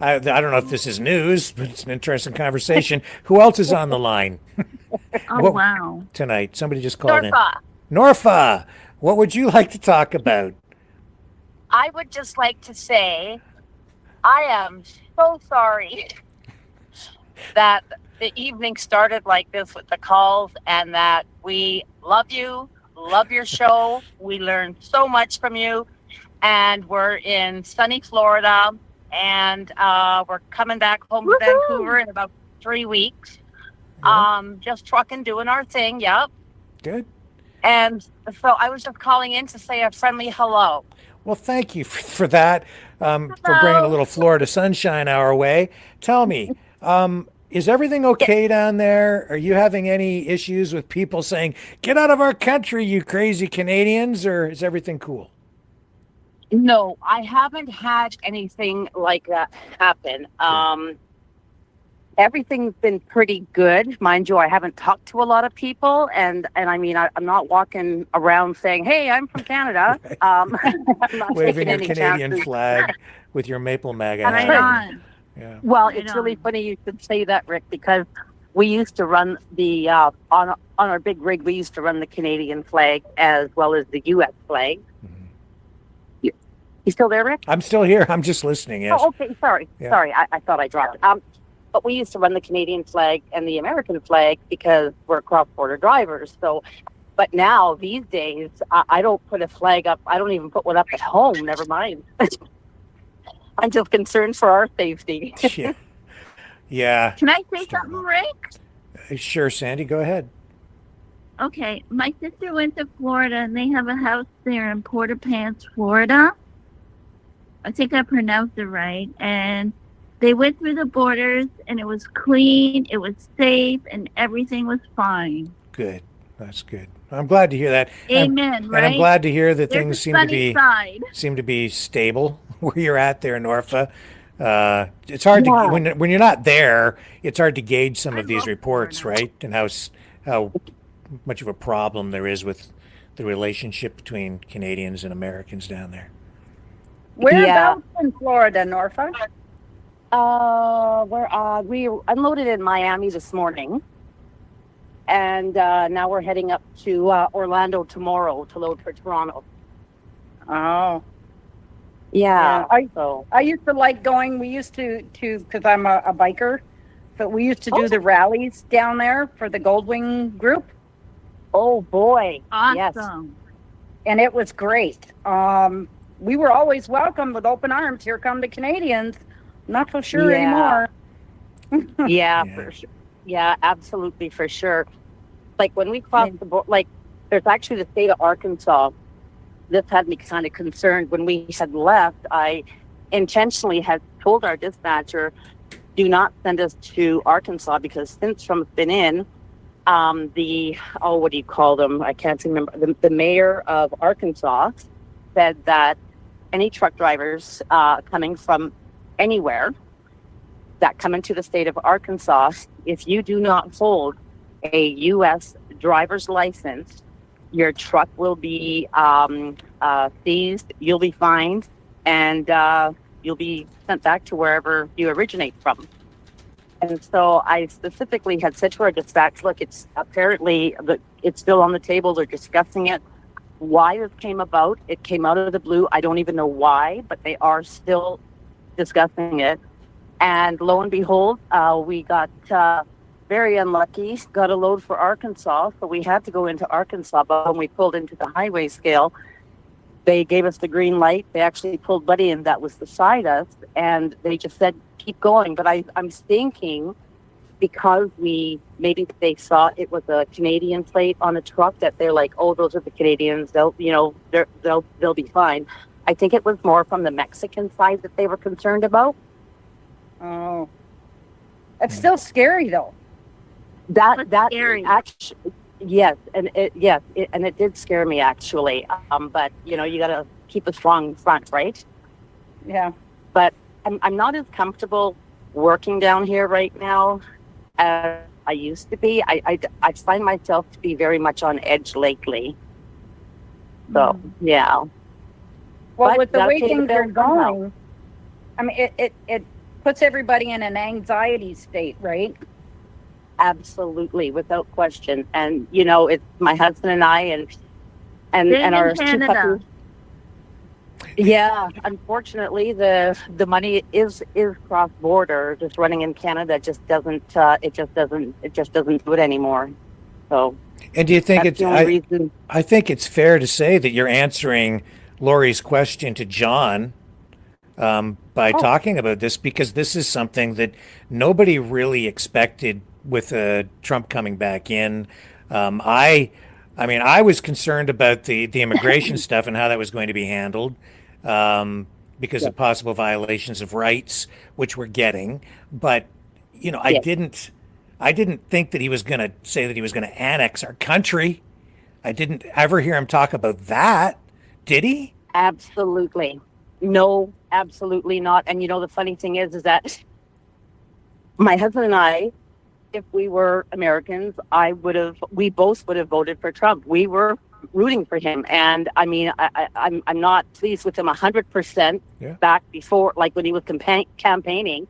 I don't know if this is news, but it's an interesting conversation. Who else is on the line? Oh wow. Tonight? Somebody just called in. Norfa. Norfa, what would you like to talk about? I would just like to say I am so sorry that the evening started like this with the calls, and that we love you, love your show. We learned so much from you, and we're in sunny Florida, and we're coming back home to Vancouver in about 3 weeks. Just trucking, doing our thing. Yep. Good. And so I was just calling in to say a friendly hello. Well, thank you for that, for bringing a little Florida sunshine our way. Tell me, is everything okay down there? Are you having any issues with people saying, get out of our country, you crazy Canadians, or is everything cool? No, I haven't had anything like that happen. Everything's been pretty good. Mind you, I haven't talked to a lot of people, and I mean, I'm not walking around saying, hey, I'm from Canada. I'm not Waving taking your any Canadian chances. flag with your maple MAGA Right hat. on. Yeah. Well, it's really funny you should say that, Rick, because we used to run the, on our big rig, we used to run the Canadian flag as well as the U.S. flag. You still there, Rick? I'm still here. I'm just listening, yes. Oh, okay. Sorry. Yeah. Sorry. I thought I dropped it. But we used to run the Canadian flag and the American flag because we're cross-border drivers. So, but now these days, I don't put a flag up. I don't even put one up at home. Never mind. I'm just concerned for our safety. Yeah. Yeah. Can I say something, Rick? Sure, Sandy, go ahead. Okay, my sister went to Florida, and they have a house there in Port-au-Prince, Florida. I think I pronounced it right. And they went through the borders, and it was clean, it was safe, and everything was fine. Good. That's good. I'm glad to hear that. Amen, And I'm glad to hear that There's things a seem to sunny be side. stable where you're at there, Norfa. It's hard to when you're not there. It's hard to gauge some of these reports, right? And how much of a problem there is with the relationship between Canadians and Americans down there. Whereabouts in Florida, Norfolk? We unloaded in Miami this morning, and now we're heading up to Orlando tomorrow to load for Toronto. Oh. Yeah. I used to like going. We used to because I'm a biker, but we used to do the rallies down there for the Goldwing group. Oh boy! Awesome. And it was great. We were always welcomed with open arms. Here come the Canadians. Not so sure anymore. Yeah, for sure. Yeah, absolutely, for sure. Like when we crossed the border, like there's actually the state of Arkansas. This had me kind of concerned when we had left. I intentionally had told our dispatcher do not send us to Arkansas, because since Trump's been in, what do you call them? I can't remember. The mayor of Arkansas said that any truck drivers coming from anywhere that come into the state of Arkansas, if you do not hold a U.S. driver's license, your truck will be seized, you'll be fined, and you'll be sent back to wherever you originate from. And so I specifically had said to our dispatch, look, it's apparently, it's still on the table, they're discussing it. Why this came about, it came out of the blue. I don't even know why, but they are still discussing it. And lo and behold, we got very unlucky, got a load for Arkansas, so we had to go into Arkansas. But when we pulled into the highway scale, they gave us the green light. They actually pulled Buddy in that was beside us, and they just said, keep going. But I'm thinking, because maybe they saw it was a Canadian plate on the truck, that they're like, oh, those are the Canadians. They'll be fine. I think it was more from the Mexican side that they were concerned about. Oh, it's still scary though. That's scary. Actually, yes, and it did scare me actually. But you gotta keep a strong front, right? Yeah. But I'm not as comfortable working down here right now as I used to be. I find myself to be very much on edge lately. So yeah. Well, But with the gotta way pay the things are bills somehow. going, I mean, it puts everybody in an anxiety state, right? Absolutely, without question. And it's my husband and I and our two puppies. Yeah, unfortunately, the money is cross border. Just running in Canada just doesn't do it anymore. So. And do you think that's the only reason? I think it's fair to say that you're answering Lori's question to John by talking about this, because this is something that nobody really expected with Trump coming back in. I mean, I was concerned about the immigration stuff and how that was going to be handled because of possible violations of rights, which we're getting. But I didn't think that he was going to say that he was going to annex our country. I didn't ever hear him talk about that. Did he? Absolutely. No, absolutely not. And the funny thing is that my husband and I, if we were Americans, we both would have voted for Trump. We were rooting for him. And I mean, I'm not pleased with him 100% back before, like when he was campaigning,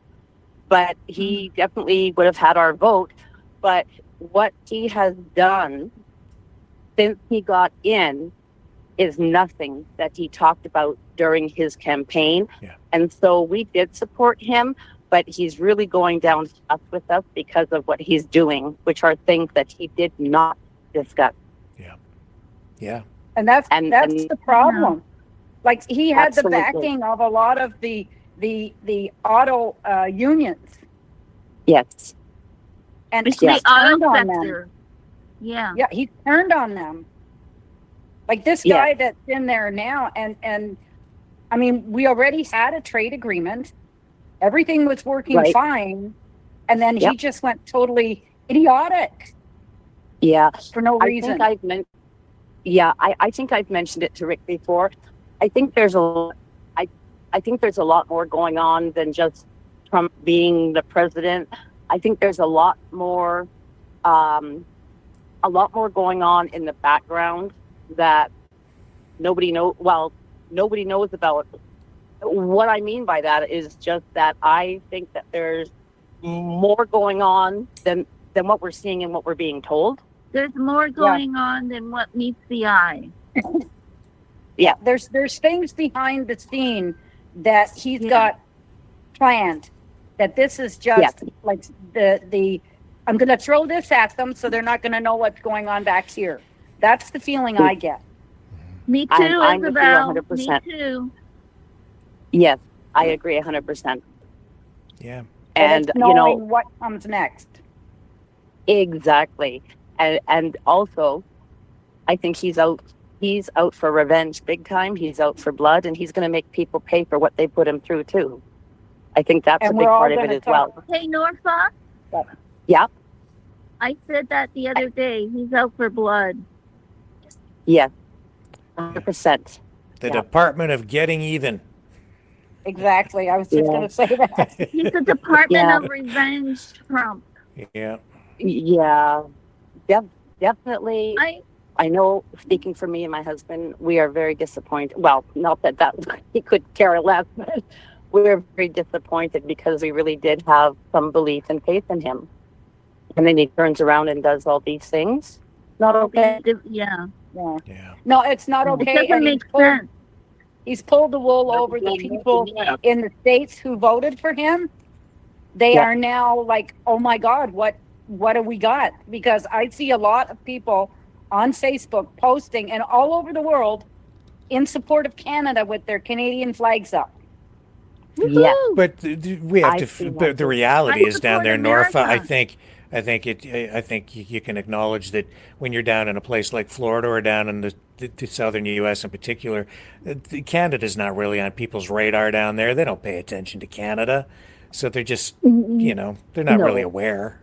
but he definitely would have had our vote. But what he has done since he got in is nothing that he talked about during his campaign. Yeah. And so we did support him, but he's really going down tough with us because of what he's doing, which are things that he did not discuss. Yeah. Yeah. And that's the problem. Like he had Absolutely. the backing of a lot of the auto unions. Yes. And It's he the turned auto on them. sector. Yeah. Yeah, he turned on them. Like this guy that's in there now, and I mean, we already had a trade agreement. Everything was working fine, and then he just went totally idiotic. Yeah, for no reason. I think I've mentioned it to Rick before. I think there's a lot more going on than just Trump being the president. I think there's a lot more going on in the background that nobody knows about. What I mean by that is just that I think that there's more going on than what we're seeing and what we're being told. There's more going on than what meets the eye. Yeah, there's things behind the scene that he's got planned. That this is just like the I'm going to throw this at them so they're not going to know what's going on back here. That's the feeling I get. Me too, Isabel. Me too. Yes, I agree 100%. Yeah. And knowing what comes next. Exactly. And also, I think he's out for revenge big time. He's out for blood, and he's going to make people pay for what they put him through too. I think that's And a we're big all part of it gonna as well. Hey, Norfolk, Yeah. I said that the other day. He's out for blood. Yes. 100%. The Department of Getting Even. Exactly. I was just going to say that. He's the Department of Revenge, Trump. Yeah. Yeah. Definitely. I know, speaking for me and my husband, we are very disappointed. Well, not that he could care less, but we're very disappointed because we really did have some belief and faith in him. And then he turns around and does all these things. Not okay. Yeah. No, it's not okay. It doesn't make sense. He's pulled the wool over the people in the states who voted for him. They are now like, oh my God, what do we got? Because I see a lot of people on Facebook posting and all over the world in support of Canada with their Canadian flags up. Yeah, but we have to. But the reality is down there, Norfolk. I think you can acknowledge that when you're down in a place like Florida or down in the southern U.S. in particular, Canada's not really on people's radar down there. They don't pay attention to Canada, so they're just they're not really aware.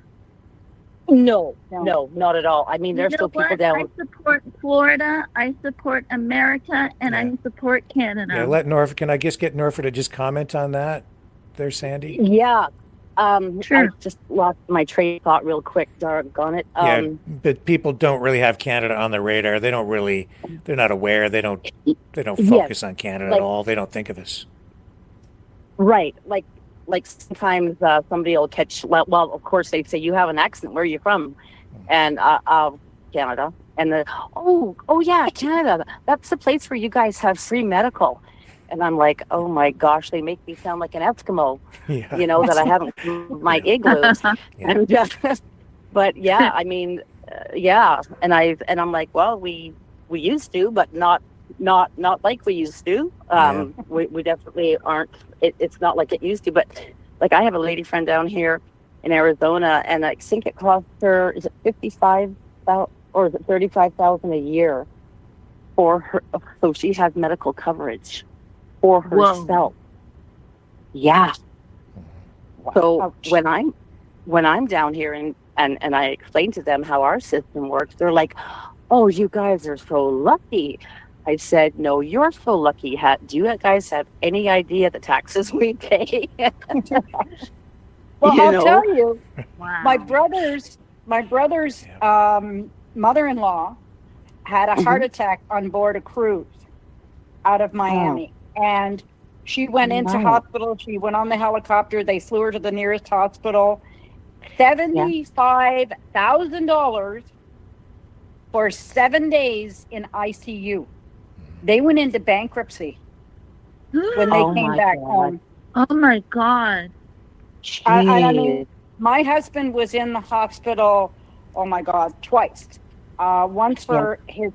No, not at all. I mean, there's still people down. I support Florida, I support America, and I support Canada. Yeah, let Norfolk. Can I just get Norfolk to just comment on that, there, Sandy? Yeah. Sure. I just lost my train of thought real quick. Doggone it. Yeah, but people don't really have Canada on their radar. They don't really. They're not aware. They don't focus on Canada at all. They don't think of us. Right. Like sometimes somebody will catch, well, of course they say, you have an accent, where are you from? And Canada. And oh yeah, Canada, that's the place where you guys have free medical. And I'm like, oh my gosh, they make me sound like an Eskimo, that I haven't my igloo. And, but yeah, I mean, and I'm like, well, we used to, but not like we used to. We definitely aren't. It's not like it used to. But like, I have a lady friend down here in Arizona, and I think it costs her, is it $55,000 or is it $35,000 a year for her? So she has medical coverage for herself. Whoa. Yeah. Wow. So when I'm down here and I explain to them how our system works, they're like, oh, you guys are so lucky. I said, no, you're so lucky. Do you guys have any idea the taxes we pay? Well, I'll tell you, my brother's mother-in-law had a heart attack on board a cruise out of Miami. And she went into hospital. She went on the helicopter. They flew her to the nearest hospital. $75,000 for 7 days in ICU. They went into bankruptcy when they came back home. Oh my God. I mean, my husband was in the hospital, oh my God, twice. Once for his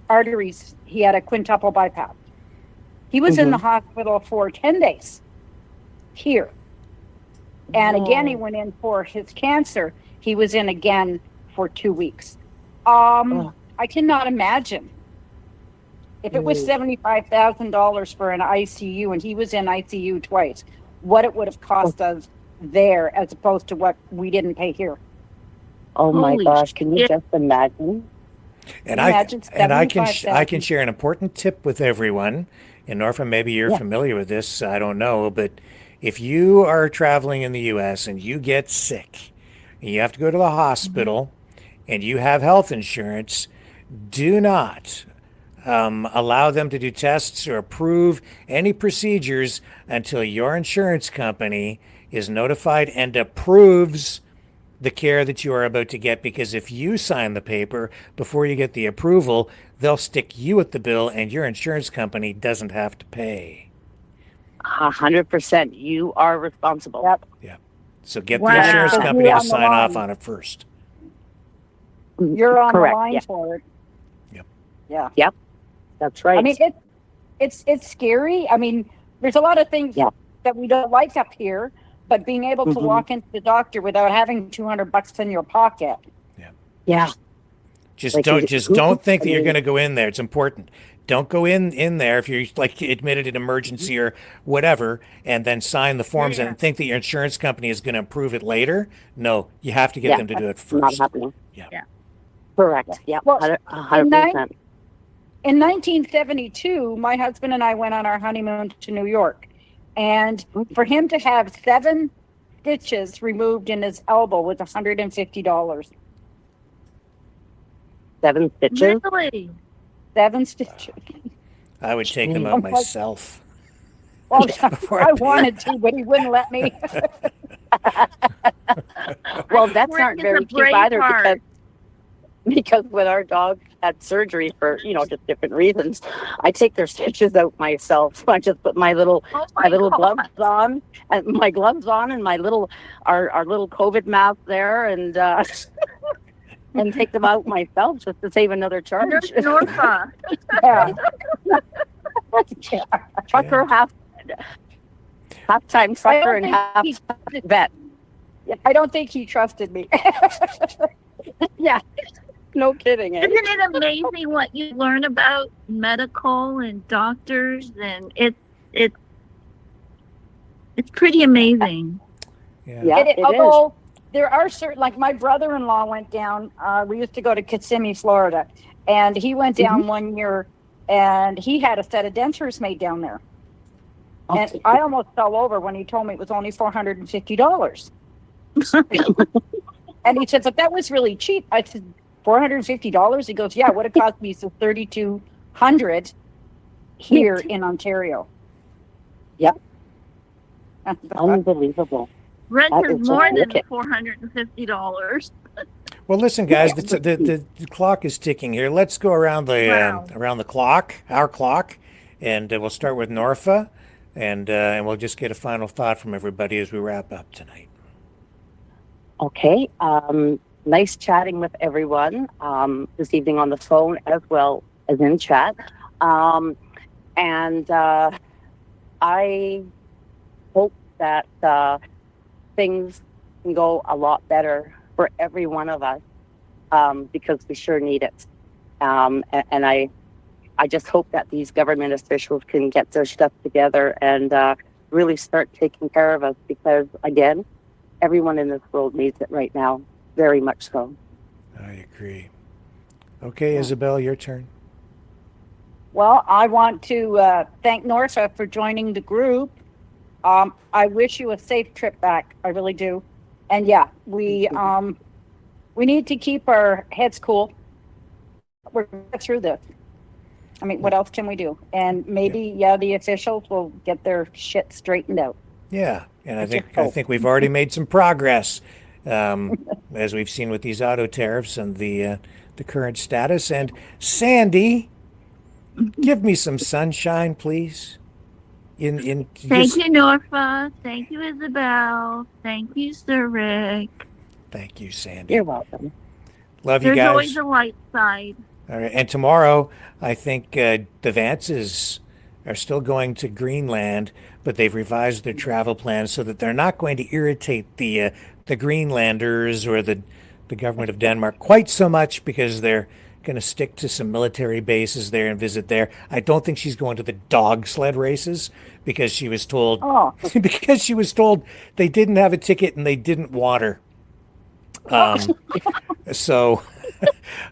arteries, he had a quintuple bypass. He was in the hospital for 10 days here. And again, he went in for his cancer. He was in again for 2 weeks. I cannot imagine if it was $75,000 for an ICU and he was in ICU twice, what it would have cost us there as opposed to what we didn't pay here. Oh my gosh, can you just imagine? And I can share an important tip with everyone. In Norfolk, maybe you're familiar with this, I don't know, but if you are traveling in the US and you get sick and you have to go to the hospital and you have health insurance, do not allow them to do tests or approve any procedures until your insurance company is notified and approves the care that you are about to get, because if you sign the paper before you get the approval, they'll stick you at the bill and your insurance company doesn't have to pay. 100%. You are responsible. Yep. Yeah. So get the insurance company to sign off on it first. You're on the line for it. Yep. Yeah. Yep. That's right. I mean, it's scary. I mean, there's a lot of things that we don't like up here, but being able to walk into the doctor without having $200 in your pocket. Yeah. Just don't think that you're going to go in there. It's important. Don't go in there if you're like admitted an emergency or whatever, and then sign the forms and think that your insurance company is going to approve it later. No, you have to get them to do it Not first. happening. Yeah. Correct. Yeah. Well, 100%. In 1972, my husband and I went on our honeymoon to New York, and for him to have 7 stitches removed in his elbow was $150. 7 stitches? Really? 7 stitches. I would take them out myself. Well, Before I pay. wanted to, but he wouldn't let me. Well, that's not It's very a cheap either Braveheart. because when our dog had surgery for, just different reasons, I take their stitches out myself. I just put my little gloves on and my our little COVID mask there and and take them out myself just to save another charge. Nurse Norfa. Yeah. Trucker half-time trucker and half vet. I don't think he trusted me. Yeah. No kidding. Eh? Isn't it amazing what you learn about medical and doctors? And it's pretty amazing. Yeah. Although there are certain, like my brother-in-law went down. We used to go to Kissimmee, Florida, and he went down one year, and he had a set of dentures made down there. And I almost fell over when he told me it was only $450. And he said, "But that was really cheap." I said, $450? He goes, "Yeah, it would have cost me $3,200 here in Ontario." Yep. Unbelievable. Rent That is is more just than wicked. $450. Well, listen, guys, the clock is ticking here. Let's go around the clock, our clock, and we'll start with Norfa, and we'll just get a final thought from everybody as we wrap up tonight. Okay. Nice chatting with everyone this evening on the phone as well as in chat. And I hope that things can go a lot better for every one of us because we sure need it. And I just hope that these government officials can get their stuff together and really start taking care of us because, again, everyone in this world needs it right now, very much so. I agree. Okay, Isabel, your turn. Well, I want to thank Norfa for joining the group. I wish you a safe trip back. I really do. And yeah, we need to keep our heads cool. We're through this. I mean, what else can we do? And maybe, the officials will get their shit straightened out. Yeah, and I think we've already made some progress, as we've seen with these auto tariffs and the current status. And Sandy, give me some sunshine, please. Thank you, Norfa. Thank you, Isabel. Thank you, Sir Rick. Thank you, Sandy. You're welcome. Love you guys. There's always a light side. All right, and tomorrow, I think the Vances are still going to Greenland, but they've revised their travel plans so that they're not going to irritate the Greenlanders or the government of Denmark quite so much because they're going to stick to some military bases there and visit there. I don't think she's going to the dog sled races because she was told they didn't have a ticket and they didn't want her. So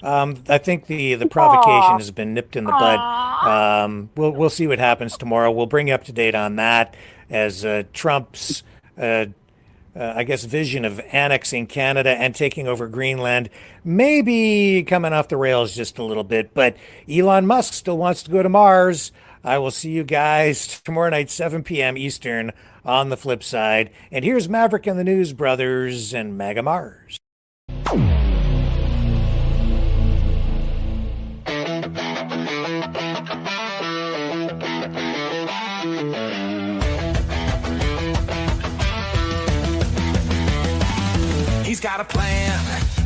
I think the provocation has been nipped in the bud. We'll see what happens tomorrow. We'll bring you up to date on that as Trump's I guess vision of annexing Canada and taking over Greenland maybe coming off the rails just a little bit. But Elon Musk still wants to go to Mars. I will see you guys tomorrow night, 7 p.m. Eastern on the flip side. And here's Maverick and the News Brothers and Mega Mars. He's got a plan,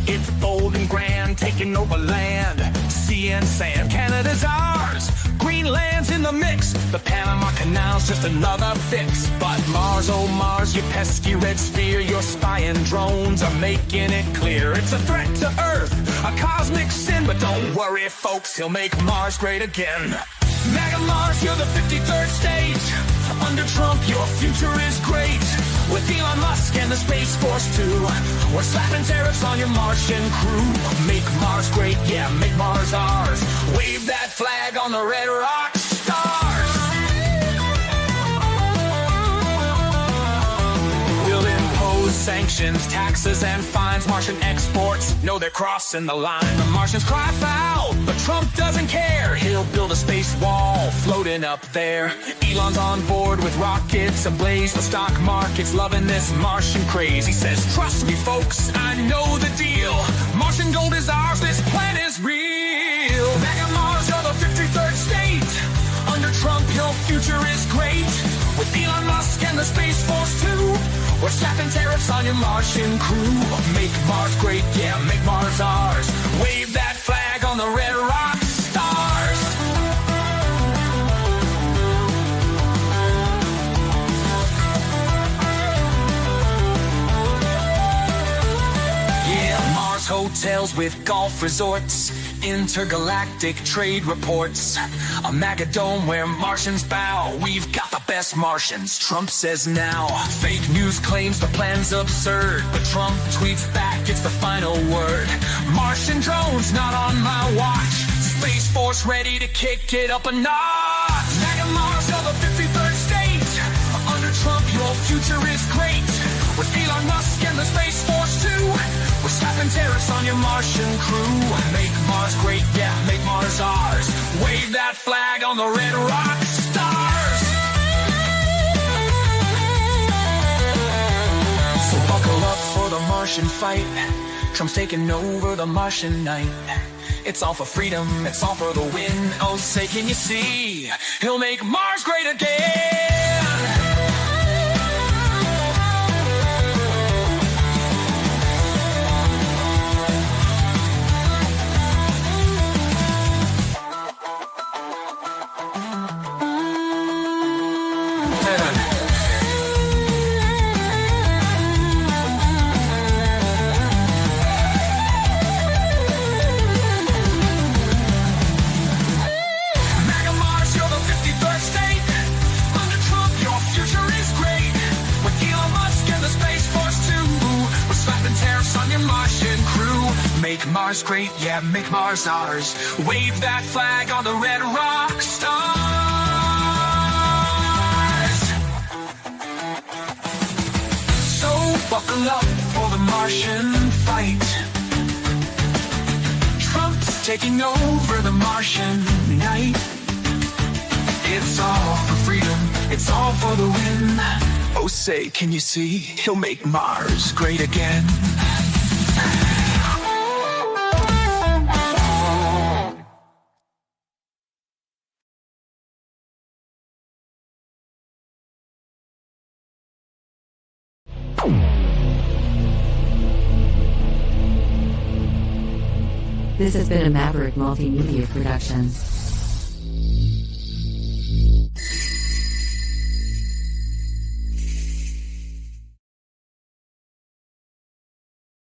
it's bold and grand, taking over land, sea and sand. Canada's ours, Greenland's in the mix, the Panama Canal's just another fix. But Mars, oh Mars, you pesky red sphere, your spying drones are making it clear. It's a threat to Earth, a cosmic sin, but don't worry folks, he'll make Mars great again. MAGA Mars, you're the 53rd state. Under Trump, your future is great. With Elon Musk and the Space Force too, we're slapping tariffs on your Martian crew. Make Mars great, yeah, make Mars ours. Wave that flag on the red rock stars. We'll impose sanctions, taxes, and fines. Martian exports know they're crossing the line. The Martians cry foul, but Trump doesn't care. He'll build a space wall floating up there. Elon's on board with rockets ablaze. The stock market's loving this Martian craze. He says, trust me, folks, I know the deal. Martian gold is ours, this plan is real. MAGA Mars, you're the 53rd state. Under Trump, your future is great. With Elon Musk and the Space Force too, we're slapping tariffs on your Martian crew. Make Mars great, yeah, make Mars ours. Wave that flag on the red rock stars. Yeah, Mars hotels with golf resorts, intergalactic trade reports, a MAGA dome where Martians bow. We've got the best Martians, Trump says now. Fake news claims the plan's absurd, but Trump tweets back, it's the final word. Martian drones not on my watch. Space Force ready to kick it up a notch. MAGA Mars, you're the 53rd state. Under Trump, your future is great. With Elon Musk and the Space Force too, we're slapping tariffs on your Martian crew. Make Mars great, yeah, make Mars ours. Wave that flag on the red rock stars. So buckle up for the Martian fight. Trump's taking over the Martian night. It's all for freedom, it's all for the win. Oh, say can you see, he'll make Mars great again. Make Mars great, yeah, make Mars ours. Wave that flag on the red rock stars. So buckle up for the Martian fight. Trump's taking over the Martian night. It's all for freedom, it's all for the win. Oh, say, can you see, he'll make Mars great again. This has been a Maverick Multimedia production.